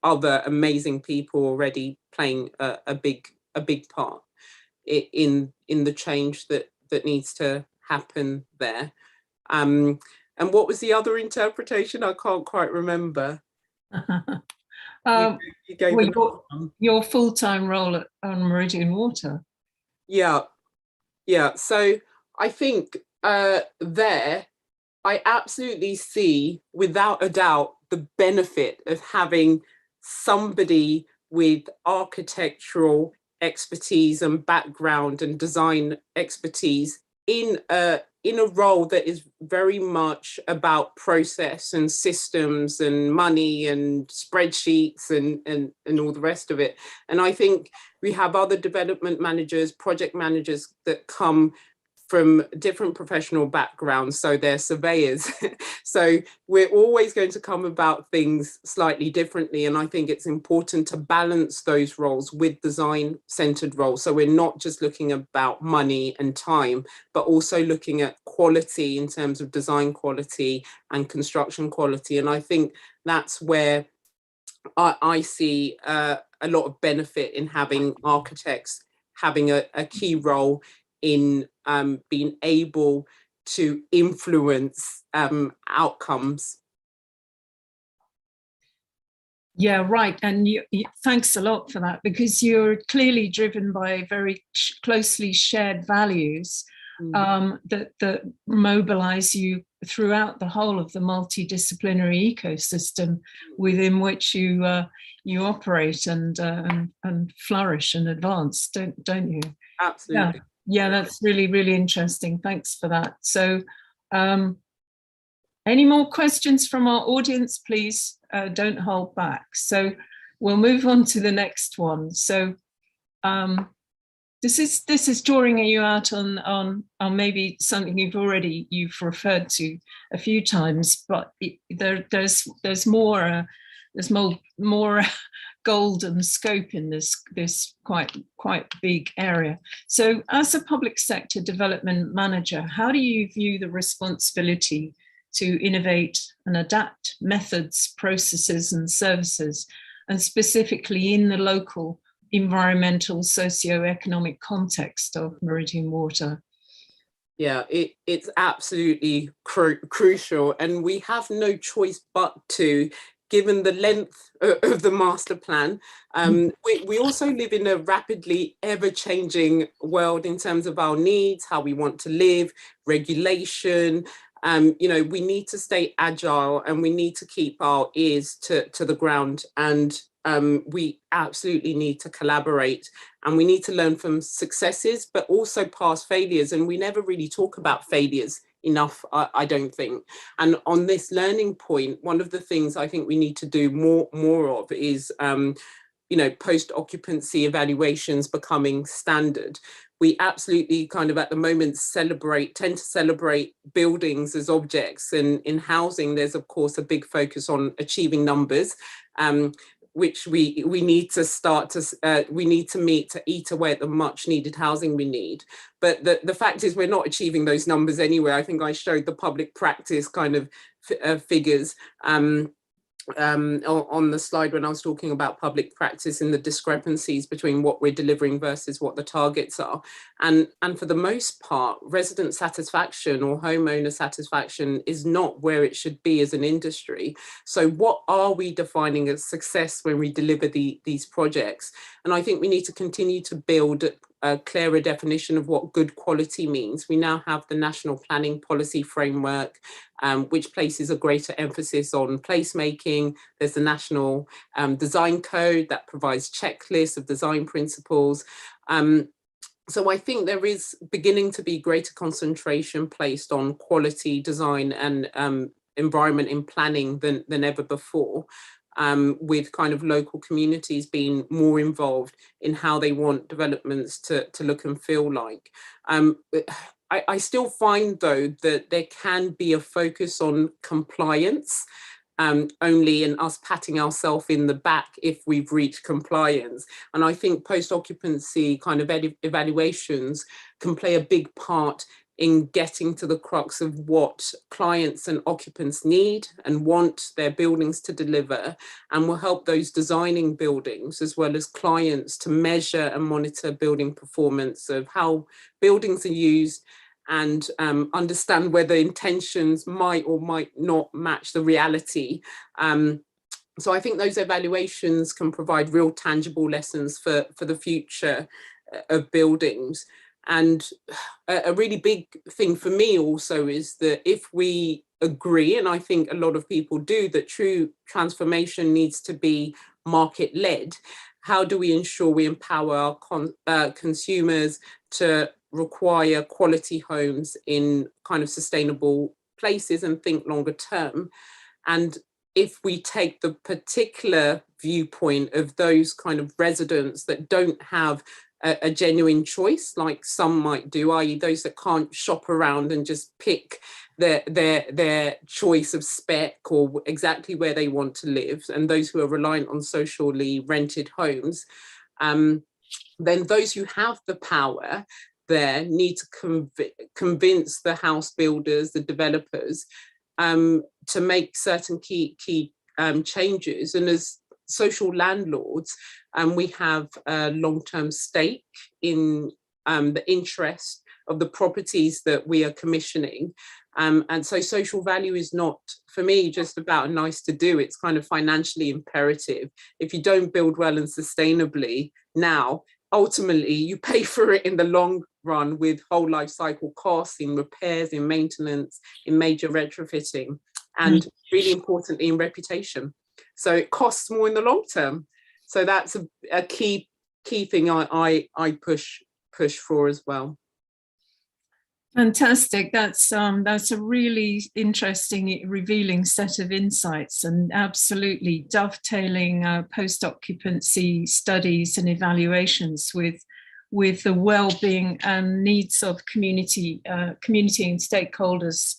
other amazing people already playing a big part in the change that needs to happen there. And what was the other interpretation? I can't quite remember. You gave well, your full-time role on Meridian Water. Yeah. So I think there, I absolutely see, without a doubt, the benefit of having somebody with architectural expertise and background and design expertise in a role that is very much about process and systems and money and spreadsheets and all the rest of it. And I think we have other development managers, project managers that come from different professional backgrounds, so they're surveyors. So we're always going to come about things slightly differently. And I think it's important to balance those roles with design-centered roles. So we're not just looking about money and time, but also looking at quality in terms of design quality and construction quality. And I think that's where I see a lot of benefit in having architects having a key role in being able to influence outcomes. Yeah, right. And thanks a lot for that, because you're clearly driven by very closely shared values that mobilize you throughout the whole of the multidisciplinary ecosystem within which you operate and flourish and advance, don't you? Absolutely. Yeah, that's really, really interesting. Thanks for that. So any more questions from our audience, please don't hold back. So we'll move on to the next one. So this is drawing you out on maybe something you've referred to a few times, but there's more golden scope in this quite big area. So as a public sector development manager, how do you view the responsibility to innovate and adapt methods, processes and services, and specifically in the local environmental socio-economic context of Meridian Water? Yeah, it's absolutely crucial, and we have no choice but to, given the length of the master plan. We also live in a rapidly ever-changing world in terms of our needs, how we want to live, regulation. We need to stay agile, and we need to keep our ears to the ground, and we absolutely need to collaborate, and we need to learn from successes, but also past failures. And we never really talk about failures enough, I don't think. And on this learning point, one of the things I think we need to do more of is post-occupancy evaluations becoming standard. We absolutely kind of at the moment tend to celebrate buildings as objects. And in housing, there's of course a big focus on achieving numbers, which we need to meet to eat away at the much needed housing we need. But the fact is we're not achieving those numbers anyway. I think I showed the public practice kind of figures on the slide when I was talking about public practice and the discrepancies between what we're delivering versus what the targets are. And for the most part, resident satisfaction or homeowner satisfaction is not where it should be as an industry. So what are we defining as success when we deliver these projects? And I think we need to continue to build a clearer definition of what good quality means. We now have the National Planning Policy Framework, which places a greater emphasis on placemaking. There's the National Design Code that provides checklists of design principles. So I think there is beginning to be greater concentration placed on quality design and environment in planning than ever before. With kind of local communities being more involved in how they want developments to look and feel like. I still find though that there can be a focus on compliance only in us patting ourselves in the back if we've reached compliance. And I think post-occupancy kind of evaluations can play a big part in getting to the crux of what clients and occupants need and want their buildings to deliver, and will help those designing buildings as well as clients to measure and monitor building performance of how buildings are used, and understand whether intentions might or might not match the reality. So I think those evaluations can provide real tangible lessons for the future of buildings. And a really big thing for me also is that if we agree, and I think a lot of people do, that true transformation needs to be market-led, how do we ensure we empower our consumers to require quality homes in kind of sustainable places and think longer term? And if we take the particular viewpoint of those kind of residents that don't have a genuine choice, like some might do, i.e. those that can't shop around and just pick their choice of spec or exactly where they want to live, and those who are reliant on socially rented homes, then those who have the power there need to convince the house builders, the developers, to make certain key changes. And as social landlords, we have a long-term stake in the interest of the properties that we are commissioning. And so social value is not, for me, just about a nice to do. It's kind of financially imperative. If you don't build well and sustainably now, ultimately you pay for it in the long run with whole life cycle costs in repairs, in maintenance, in major retrofitting, and really importantly in reputation. So it costs more in the long term. So that's a key thing I push for as well. Fantastic. That's a really interesting, revealing set of insights, and absolutely dovetailing post-occupancy studies and evaluations with the well-being and needs of community and stakeholders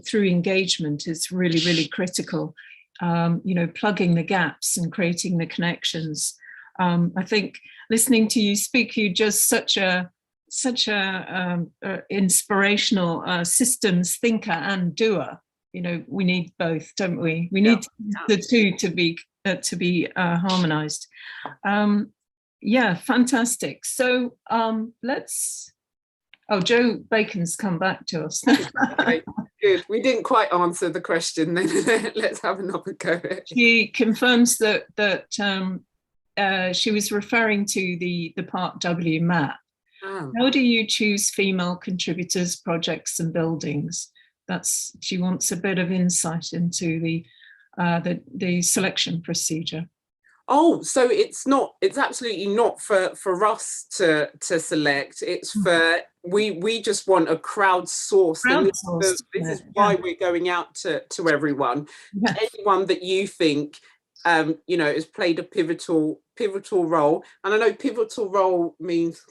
through engagement is really, really critical. Plugging the gaps and creating the connections. I think listening to you speak, you're just such a inspirational systems thinker and doer. We need both, don't we? We need the two to be harmonized. Yeah, fantastic. So Joe Bacon's come back to us. Okay, good. We didn't quite answer the question then. Let's have another go. She confirms that she was referring to the Part W map. Oh. How do you choose female contributors, projects and buildings? She wants a bit of insight into the selection procedure. Oh, so it's absolutely not for us to select. It's for, we just want a crowdsourced. This is why we're going out to everyone. Yes. Anyone that you think has played a pivotal role. And I know pivotal role means,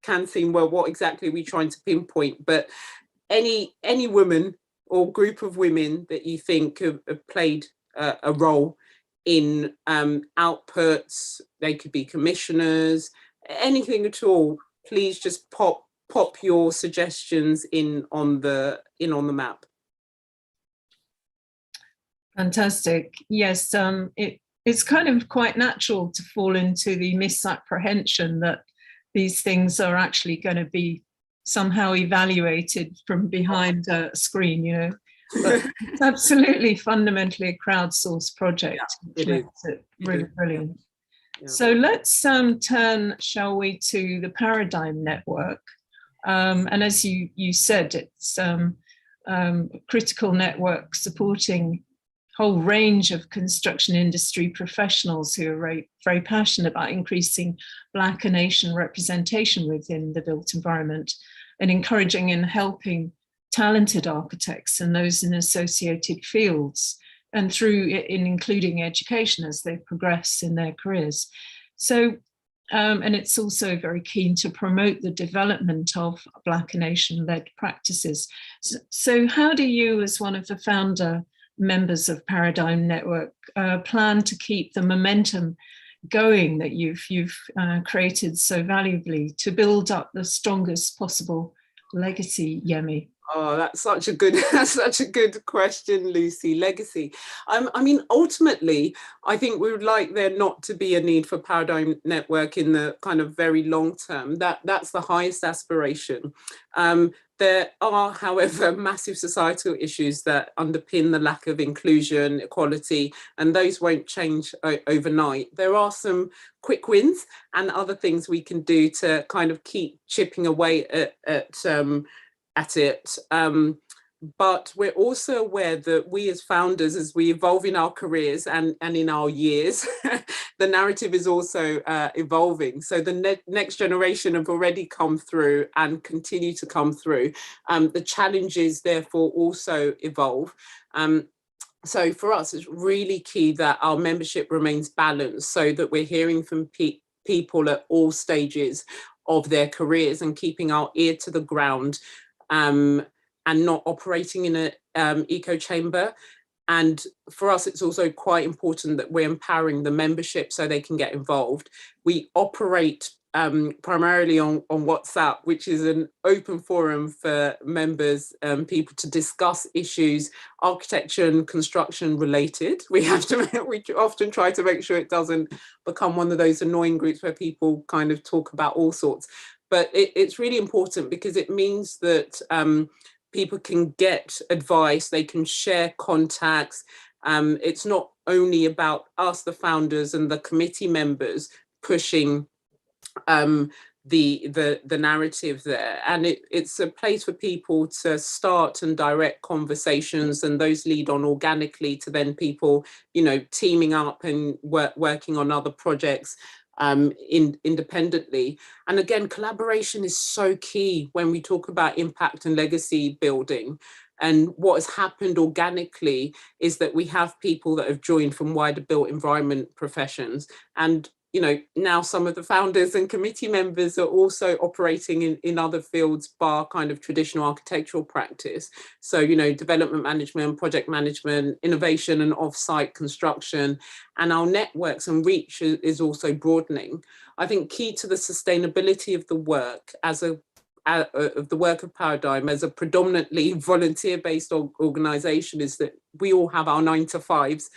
can seem, well, what exactly are we trying to pinpoint? But any woman or group of women that you think have played a role in outputs, they could be commissioners, anything at all, please just pop your suggestions in on the map. Fantastic. Yes, it's kind of quite natural to fall into the misapprehension that these things are actually going to be somehow evaluated from behind a screen, But it's absolutely fundamentally a crowdsourced project. Yeah, it is. Really brilliant. Yeah. So let's turn, shall we, to the Paradigm Network. And as you said, it's a critical network supporting a whole range of construction industry professionals who are very, very passionate about increasing Black and Asian representation within the built environment, and encouraging and helping talented architects and those in associated fields, and in including education as they progress in their careers. So, and it's also very keen to promote the development of Black and Asian-led practices. So how do you, as one of the founder members of Paradigm Network plan to keep the momentum going that you've created so valuably to build up the strongest possible legacy, Yemí? Oh, that's such a good question, Lucy. Legacy. I mean, ultimately, I think we would like there not to be a need for Paradigm Network in the kind of very long term. That's the highest aspiration. There are, however, massive societal issues that underpin the lack of inclusion, equality, and those won't change overnight. There are some quick wins and other things we can do to kind of keep chipping away at it. But we're also aware that we as founders, as we evolve in our careers and in our years, the narrative is also evolving. So the next generation have already come through and continue to come through. The challenges therefore also evolve. So for us, it's really key that our membership remains balanced so that we're hearing from people at all stages of their careers and keeping our ear to the ground, and not operating in an echo chamber. And for us, it's also quite important that we're empowering the membership so they can get involved. We operate primarily on WhatsApp, which is an open forum for members, people to discuss issues, architecture and construction related. We often try to make sure it doesn't become one of those annoying groups where people kind of talk about all sorts. But it's really important because it means that people can get advice, they can share contacts. It's not only about us, the founders and the committee members, pushing the narrative there, and it's a place for people to start and direct conversations, and those lead on organically to then people, you know, teaming up and working on other projects independently. And again, collaboration is so key when we talk about impact and legacy building. And what has happened organically is that we have people that have joined from wider built environment professions. And, you know, now some of the founders and committee members are also operating in other fields bar kind of traditional architectural practice. So, you know, development management, project management, innovation and off-site construction. And our networks and reach is also broadening. I think key to the sustainability of the work of the work of Paradigm as a predominantly volunteer-based organisation is that we all have our 9-to-5s.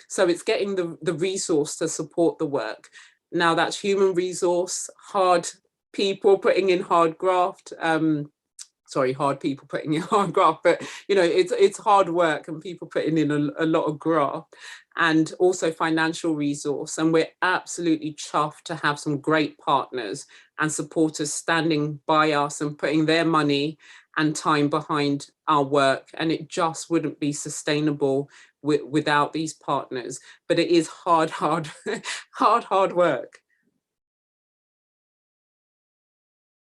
So it's getting the resource to support the work. Now that's human resource, hard people putting in hard graft, hard people putting in hard graft, but you know, it's hard work and people putting in a lot of graft, and also financial resource. And we're absolutely chuffed to have some great partners and supporters standing by us and putting their money and time behind our work. And it just wouldn't be sustainable without these partners. But it is hard hard work.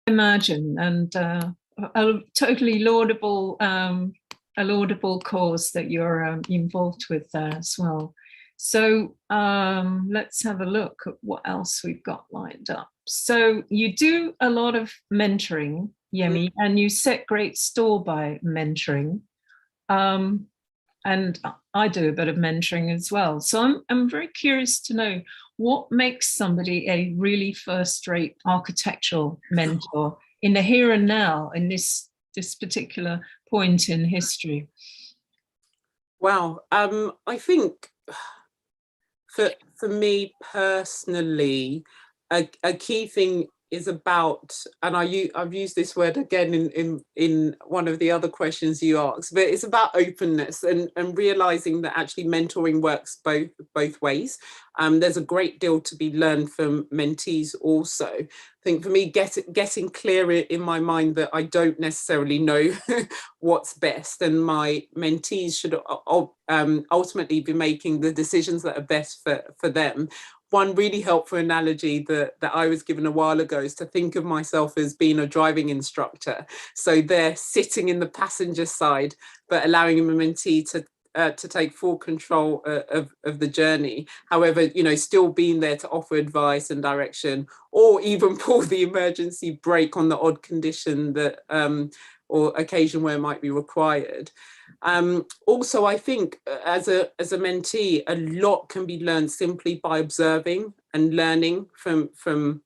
Imagine, and a totally laudable cause that you're involved with there as well. So let's have a look at what else we've got lined up. So you do a lot of mentoring, Yemí, and you set great store by mentoring. And I do a bit of mentoring as well. So I'm very curious to know what makes somebody a really first-rate architectural mentor in the here and now, in this particular point in history. Wow, I think for me personally, a key thing is about, and I've used this word again in one of the other questions you asked, but it's about openness and realizing that actually mentoring works both ways. There's a great deal to be learned from mentees also. I think for me, getting clear in my mind that I don't necessarily know what's best, and my mentees should ultimately be making the decisions that are best for them. One really helpful analogy that I was given a while ago is to think of myself as being a driving instructor. So they're sitting in the passenger side, but allowing a mentee to take full control of the journey. However, you know, still being there to offer advice and direction, or even pull the emergency brake on the odd condition that or occasion where it might be required. Also, I think as a mentee, a lot can be learned simply by observing and learning from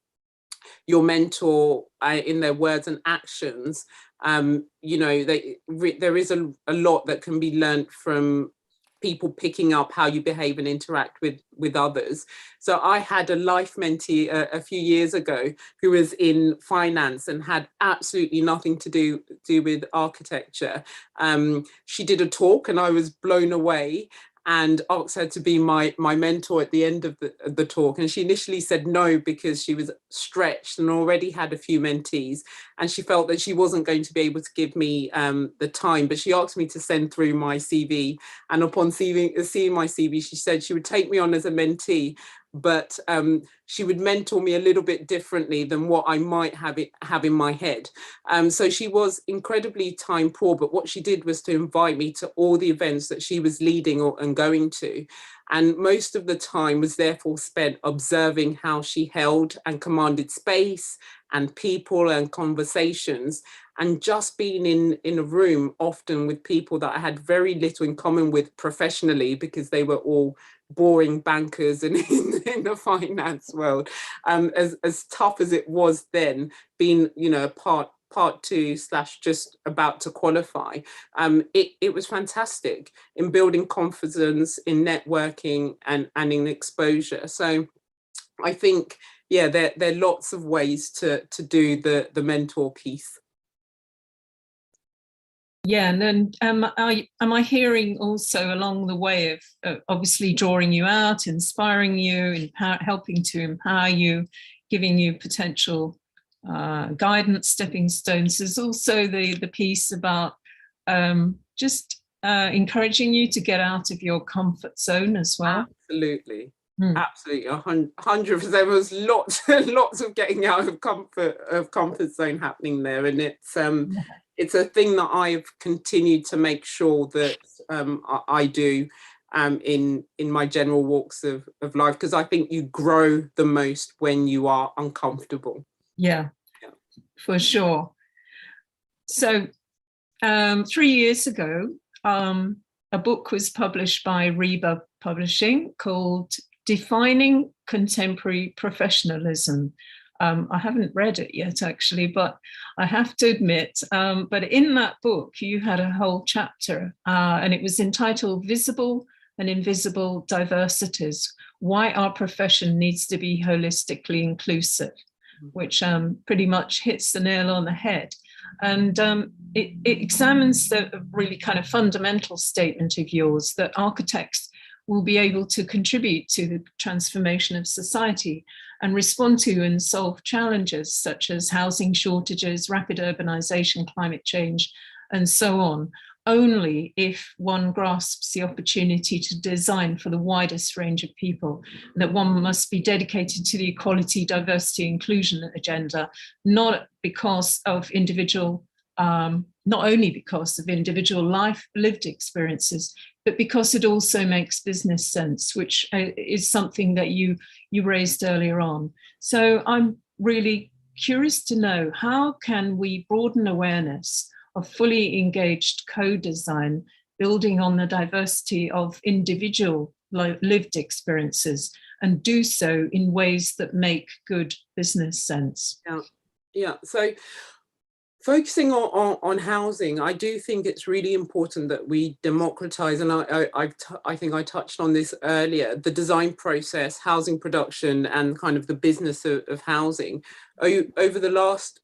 your mentor in their words and actions. You know, there is a lot that can be learned from people picking up how you behave and interact with others. So I had a life mentee a few years ago who was in finance and had absolutely nothing to do with architecture. She did a talk and I was blown away, and asked her to be my mentor at the end of the talk. And she initially said no because she was stretched and already had a few mentees, and she felt that she wasn't going to be able to give me the time. But she asked me to send through my CV, and upon seeing my CV, she said she would take me on as a mentee, but she would mentor me a little bit differently than what I might have in my head. So she was incredibly time poor, but what she did was to invite me to all the events that she was leading and going to. And most of the time was therefore spent observing how she held and commanded space and people and conversations, and just being in a room often with people that I had very little in common with professionally, because they were all boring bankers and in the finance world. As tough as it was then, being, you know, part two / just about to qualify, it was fantastic in building confidence, in networking, and in exposure. So I think, yeah, there are lots of ways to do the mentor piece. Yeah, and then am I hearing also along the way of obviously drawing you out, inspiring you, helping to empower you, giving you potential guidance, stepping stones. There's also the piece about just encouraging you to get out of your comfort zone as well. Absolutely. Absolutely, 100%. There was lots of getting out of comfort zone happening there, and it's a thing that I've continued to make sure that I do in my general walks of life, because I think you grow the most when you are uncomfortable. Yeah. For sure. So 3 years ago, a book was published by Reba Publishing called Defining Contemporary Professionalism. I haven't read it yet, actually, but I have to admit, but in that book, you had a whole chapter, and it was entitled Visible and Invisible Diversities, Why Our Profession Needs to be Holistically Inclusive, which pretty much hits the nail on the head. And it examines the really kind of fundamental statement of yours that architects will be able to contribute to the transformation of society and respond to and solve challenges such as housing shortages, rapid urbanization, climate change, and so on, only if one grasps the opportunity to design for the widest range of people, and that one must be dedicated to the equality, diversity, inclusion agenda, not because of individual, not only because of individual lived experiences, but because it also makes business sense, which is something that you raised earlier on. So I'm really curious to know, how can we broaden awareness of fully engaged co-design, building on the diversity of individual lived experiences, and do so in ways that make good business sense? Yeah. So focusing on housing, I do think it's really important that we democratize, and I think I touched on this earlier, the design process, housing production, and kind of the business of housing. Over the last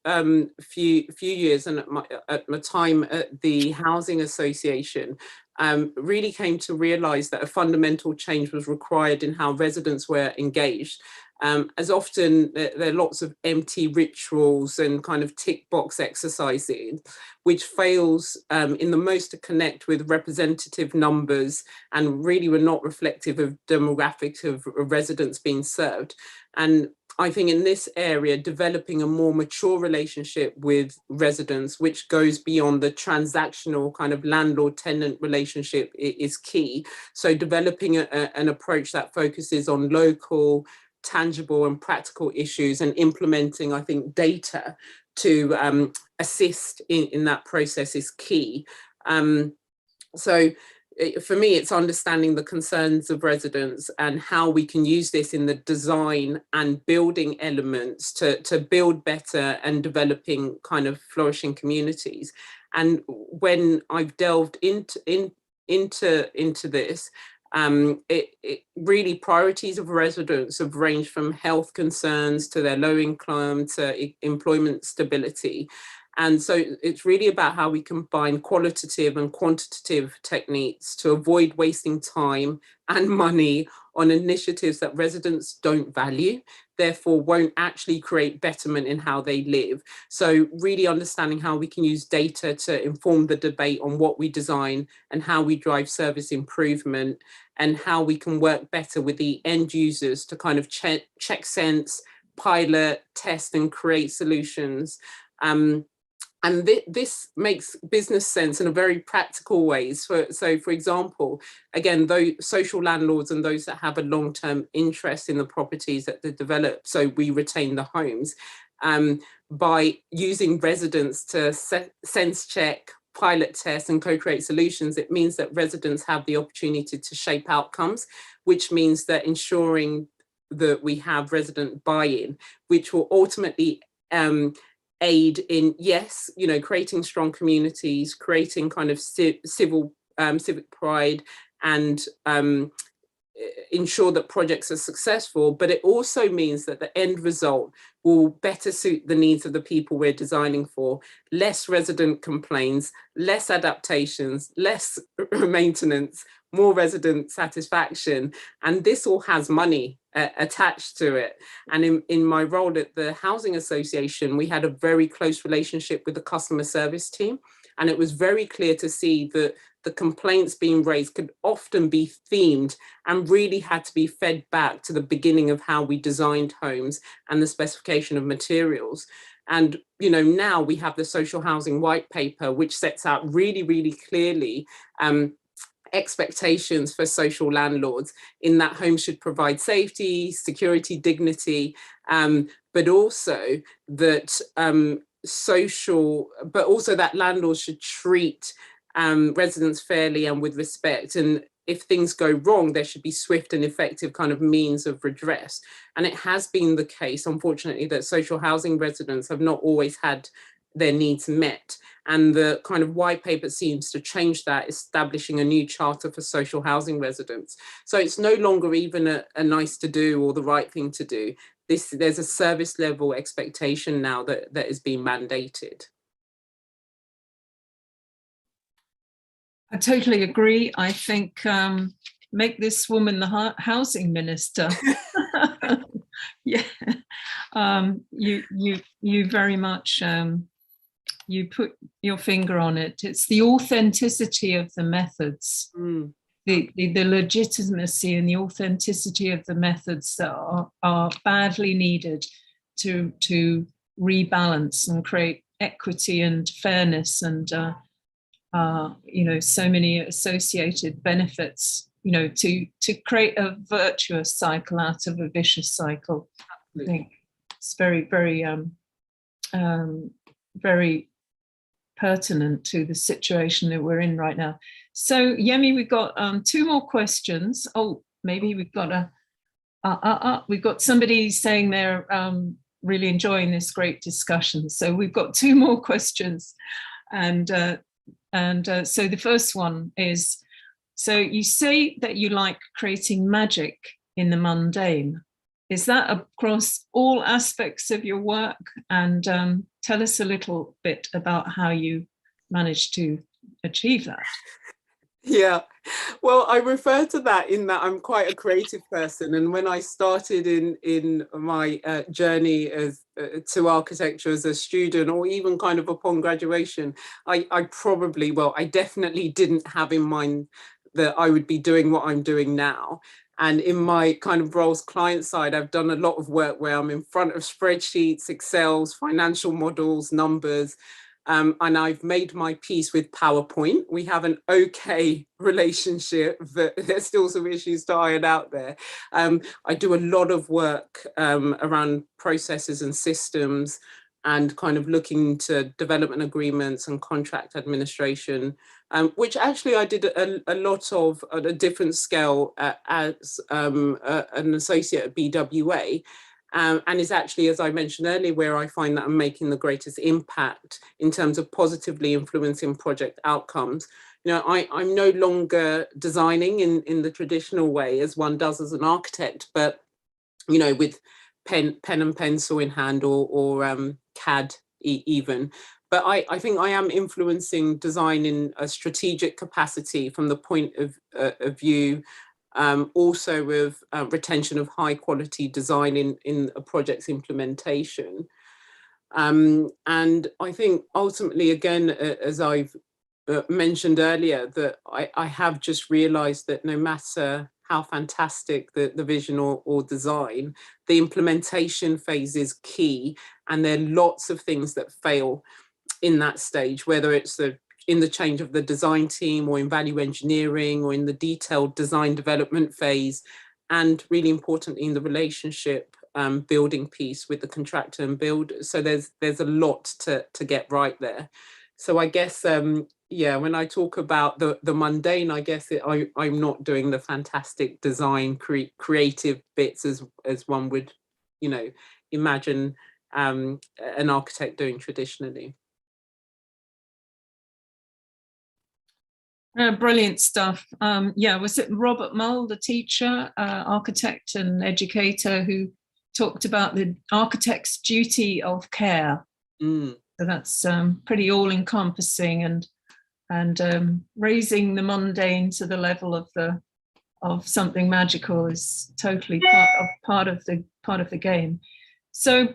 few years, and at my time at the Housing Association, really came to realize that a fundamental change was required in how residents were engaged. As often there are lots of empty rituals and kind of tick box exercises, which fails in the most to connect with representative numbers, and really were not reflective of demographics of residents being served. And I think in this area, developing a more mature relationship with residents, which goes beyond the transactional kind of landlord-tenant relationship, is key. So developing an approach that focuses on local, tangible and practical issues, and implementing, I think, data to assist in that process is key. So for me, it's understanding the concerns of residents and how we can use this in the design and building elements to build better and developing kind of flourishing communities. And when I've delved into this, it really priorities of residents have ranged from health concerns to their low income to employment stability. And so it's really about how we combine qualitative and quantitative techniques to avoid wasting time and money on initiatives that residents don't value, therefore won't actually create betterment in how they live. So really understanding how we can use data to inform the debate on what we design and how we drive service improvement, and how we can work better with the end users to kind of check sense, pilot, test and create solutions. And this makes business sense in a very practical ways. So for example, again, those social landlords and those that have a long-term interest in the properties that they develop, so we retain the homes, by using residents to sense check, pilot test and co-create solutions, it means that residents have the opportunity to shape outcomes, which means that ensuring that we have resident buy-in, which will ultimately aid in, yes, you know, creating strong communities, creating kind of civic pride, and ensure that projects are successful. But it also means that the end result will better suit the needs of the people we're designing for. Less resident complaints, less adaptations, less maintenance, more resident satisfaction. And this all has money attached to it. And in my role at the Housing Association, we had a very close relationship with the customer service team. And it was very clear to see that the complaints being raised could often be themed and really had to be fed back to the beginning of how we designed homes and the specification of materials. And, you know, now we have the social housing white paper, which sets out really, really clearly expectations for social landlords, in that homes should provide safety, security, dignity, but also that that landlords should treat residents fairly and with respect. And if things go wrong, there should be swift and effective kind of means of redress. And it has been the case, unfortunately, that social housing residents have not always had their needs met. And the kind of white paper seems to change that, establishing a new charter for social housing residents. So it's no longer even a nice to do or the right thing to do. There's a service level expectation now that is being mandated. I totally agree. I think make this woman the housing minister. Yeah, you very much you put your finger on it. It's the authenticity of the methods, the legitimacy and the authenticity of the methods that are badly needed to rebalance and create equity and fairness and you know, so many associated benefits, you know, to create a virtuous cycle out of a vicious cycle. I think it's very, very, very pertinent to the situation that we're in right now. So, Yemí, we've got 2 more questions. Oh, maybe we've got we've got somebody saying they're really enjoying this great discussion. So we've got 2 more questions, and so the first one is, so you say that you like creating magic in the mundane. Is that across all aspects of your work? And tell us a little bit about how you managed to achieve that. Yeah, well, I refer to that in that I'm quite a creative person, and when I started in my journey as to architecture as a student, or even kind of upon graduation, I definitely didn't have in mind that I would be doing what I'm doing now. And in my kind of roles client side, I've done a lot of work where I'm in front of spreadsheets, Excels, financial models, numbers. And I've made my peace with PowerPoint. We have an okay relationship, but there's still some issues to iron out there. I do a lot of work around processes and systems, and kind of looking to development agreements and contract administration, which actually I did a lot of at a different scale as an associate at BWA. And is actually, as I mentioned earlier, where I find that I'm making the greatest impact in terms of positively influencing project outcomes. You know, I'm no longer designing in the traditional way as one does as an architect, but, you know, with pen and pencil in hand, or CAD even. But I think I am influencing design in a strategic capacity from the point of view also with retention of high quality design in a project's implementation. And I think ultimately, again, as I've mentioned earlier, that I have just realized that no matter how fantastic the vision or design, the implementation phase is key. And there are lots of things that fail in that stage, whether it's in the change of the design team or in value engineering or in the detailed design development phase, and really importantly in the relationship building piece with the contractor and builder. So there's a lot to get right there. So I guess, yeah, when I talk about the mundane, I guess I'm not doing the fantastic design creative bits as one would, you know, imagine an architect doing traditionally. Brilliant stuff. Yeah, was it Robert Mull, the teacher, architect and educator, who talked about the architect's duty of care? So that's pretty all-encompassing, and raising the mundane to the level of something magical is totally part of the game. So,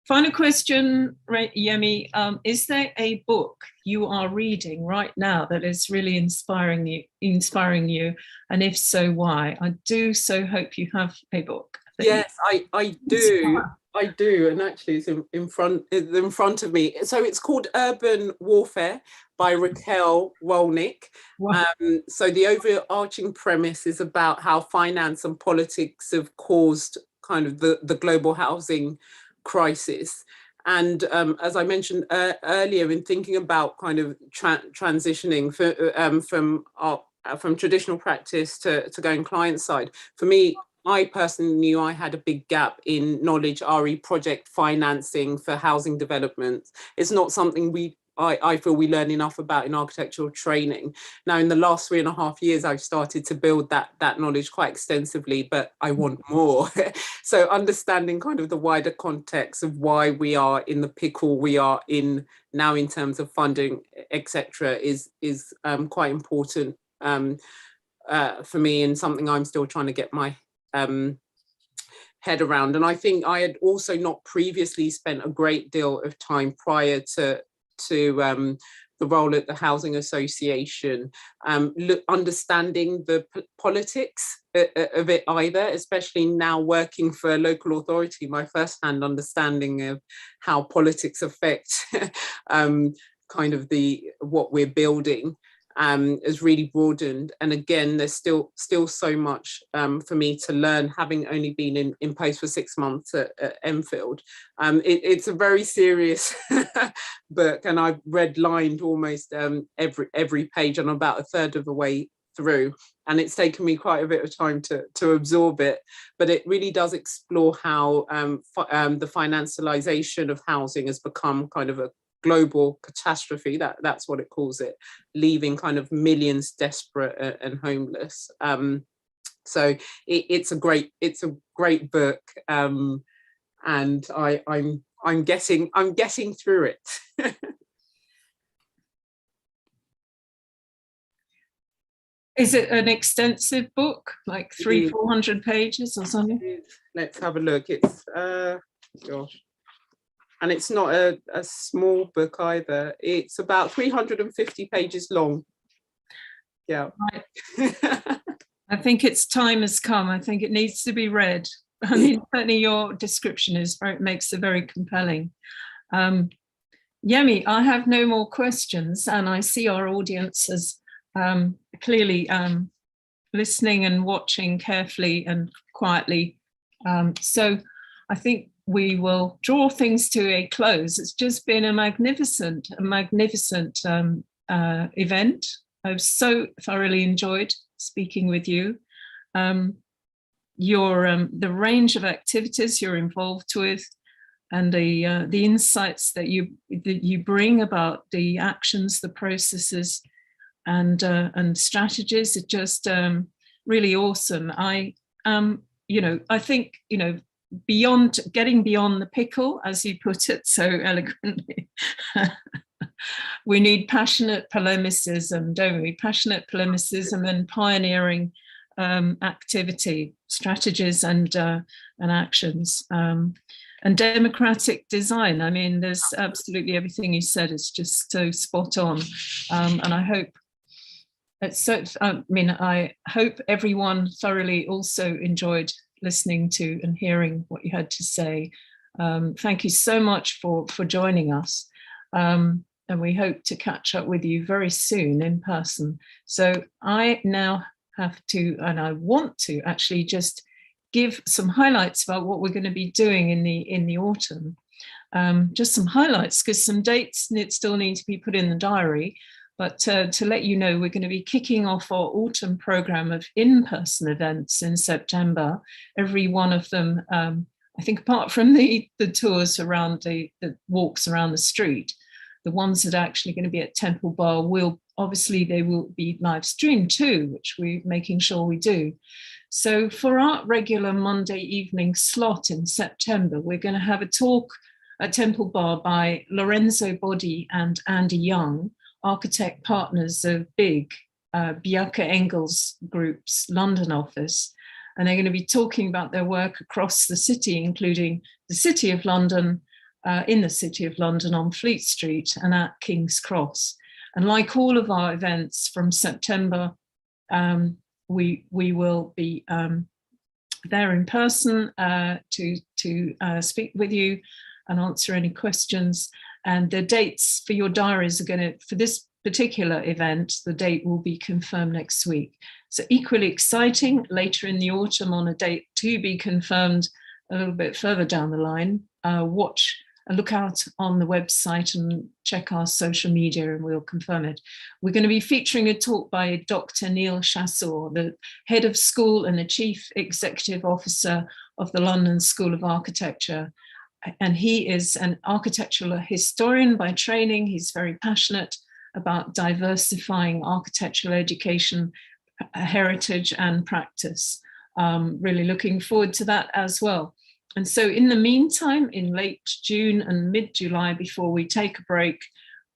final question, Yemí. Is there a book you are reading right now that is really inspiring you? And if so, why? I do so hope you have a book. Yes, I do. I do, and actually it's in front of me. So it's called Urban Warfare by Raquel Wolnick. Wow. So the overarching premise is about how finance and politics have caused kind of the global housing crisis. And as I mentioned earlier, in thinking about kind of transitioning from traditional practice to going client side, for me, I personally knew I had a big gap in knowledge RE project financing for housing development. It's not something I feel we learn enough about in architectural training. Now, in the last 3.5 years, I've started to build that knowledge quite extensively, but I want more. So understanding kind of the wider context of why we are in the pickle we are in now in terms of funding, etc., is quite important for me, and something I'm still trying to get my head around. And I think I had also not previously spent a great deal of time prior to the role at the Housing Association, understanding the politics of it either, especially now working for a local authority, my first-hand understanding of how politics affect kind of what we're building has really broadened. And again, there's still so much for me to learn, having only been in post for 6 months at Enfield. It's a very serious book, and I've redlined almost every page. I'm about a third of the way through, and it's taken me quite a bit of time to absorb it. But it really does explore how the financialization of housing has become kind of a global catastrophe. That's what it calls it, leaving kind of millions desperate and homeless. So it's a great book, and I'm getting through it. Is it an extensive book, like 300-400 pages or something? Let's have a look. It's gosh. And it's not a small book either. It's about 350 pages long. Yeah. Right. I think its time has come. I think it needs to be read. I mean, certainly your description makes it very compelling. Yemí, I have no more questions, and I see our audience is clearly listening and watching carefully and quietly. So I think we will draw things to a close. It's just been a magnificent event. I've so thoroughly enjoyed speaking with you. The range of activities you're involved with, and the insights that you bring about the actions, the processes, and strategies are just really awesome. I think, getting beyond the pickle, as you put it so eloquently. We need passionate polemicism, don't we? Passionate polemicism and pioneering activity, strategies, and actions, and democratic design. I mean, there's absolutely everything you said is just so spot on, and I hope I hope everyone thoroughly also enjoyed listening to and hearing what you had to say. Thank you so much for joining us. And we hope to catch up with you very soon in person. So I now have to, and I want to actually just give some highlights about what we're going to be doing in the autumn. Just some highlights, because some dates still need to be put in the diary. But to let you know, we're going to be kicking off our autumn program of in-person events in September. Every one of them, I think, apart from the tours around the walks around the street, the ones that are actually going to be at Temple Bar they will be live streamed too, which we're making sure we do. So for our regular Monday evening slot in September, we're going to have a talk at Temple Bar by Lorenzo Boddy and Andy Young, architect partners of BIG, Bjarke Engels Group's London office. And they're going to be talking about their work across the city, including the City of London, in the City of London on Fleet Street and at King's Cross. And like all of our events from September, we will be there in person to speak with you and answer any questions. And the dates for your diaries are for this particular event, the date will be confirmed next week. So equally exciting later in the autumn on a date to be confirmed a little bit further down the line. Look out on the website and check our social media and we'll confirm it. We're going to be featuring a talk by Dr. Neil Chassor, the head of school and the chief executive officer of the London School of Architecture. And he is an architectural historian by training. He's very passionate about diversifying architectural education, heritage and practice. Really looking forward to that as well. And so in the meantime, in late June and mid-July, before we take a break,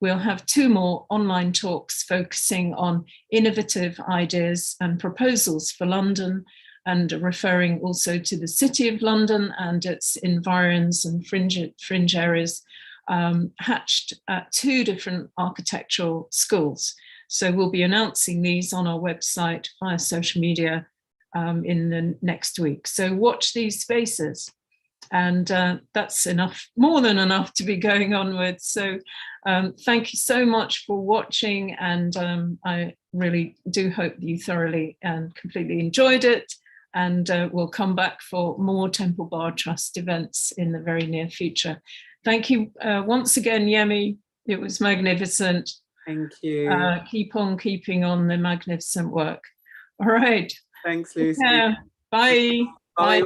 we'll have 2 more online talks focusing on innovative ideas and proposals for London, and referring also to the City of London and its environs and fringe areas, hatched at 2 different architectural schools. So we'll be announcing these on our website via social media in the next week. So watch these spaces. And that's enough, more than enough to be going on with. So thank you so much for watching. And I really do hope you thoroughly and completely enjoyed it. And we'll come back for more Temple Bar Trust events in the very near future. Thank you once again, Yemí. It was magnificent. Thank you. Keep on keeping on the magnificent work. All right. Thanks, Lucy. Bye. Bye. Bye.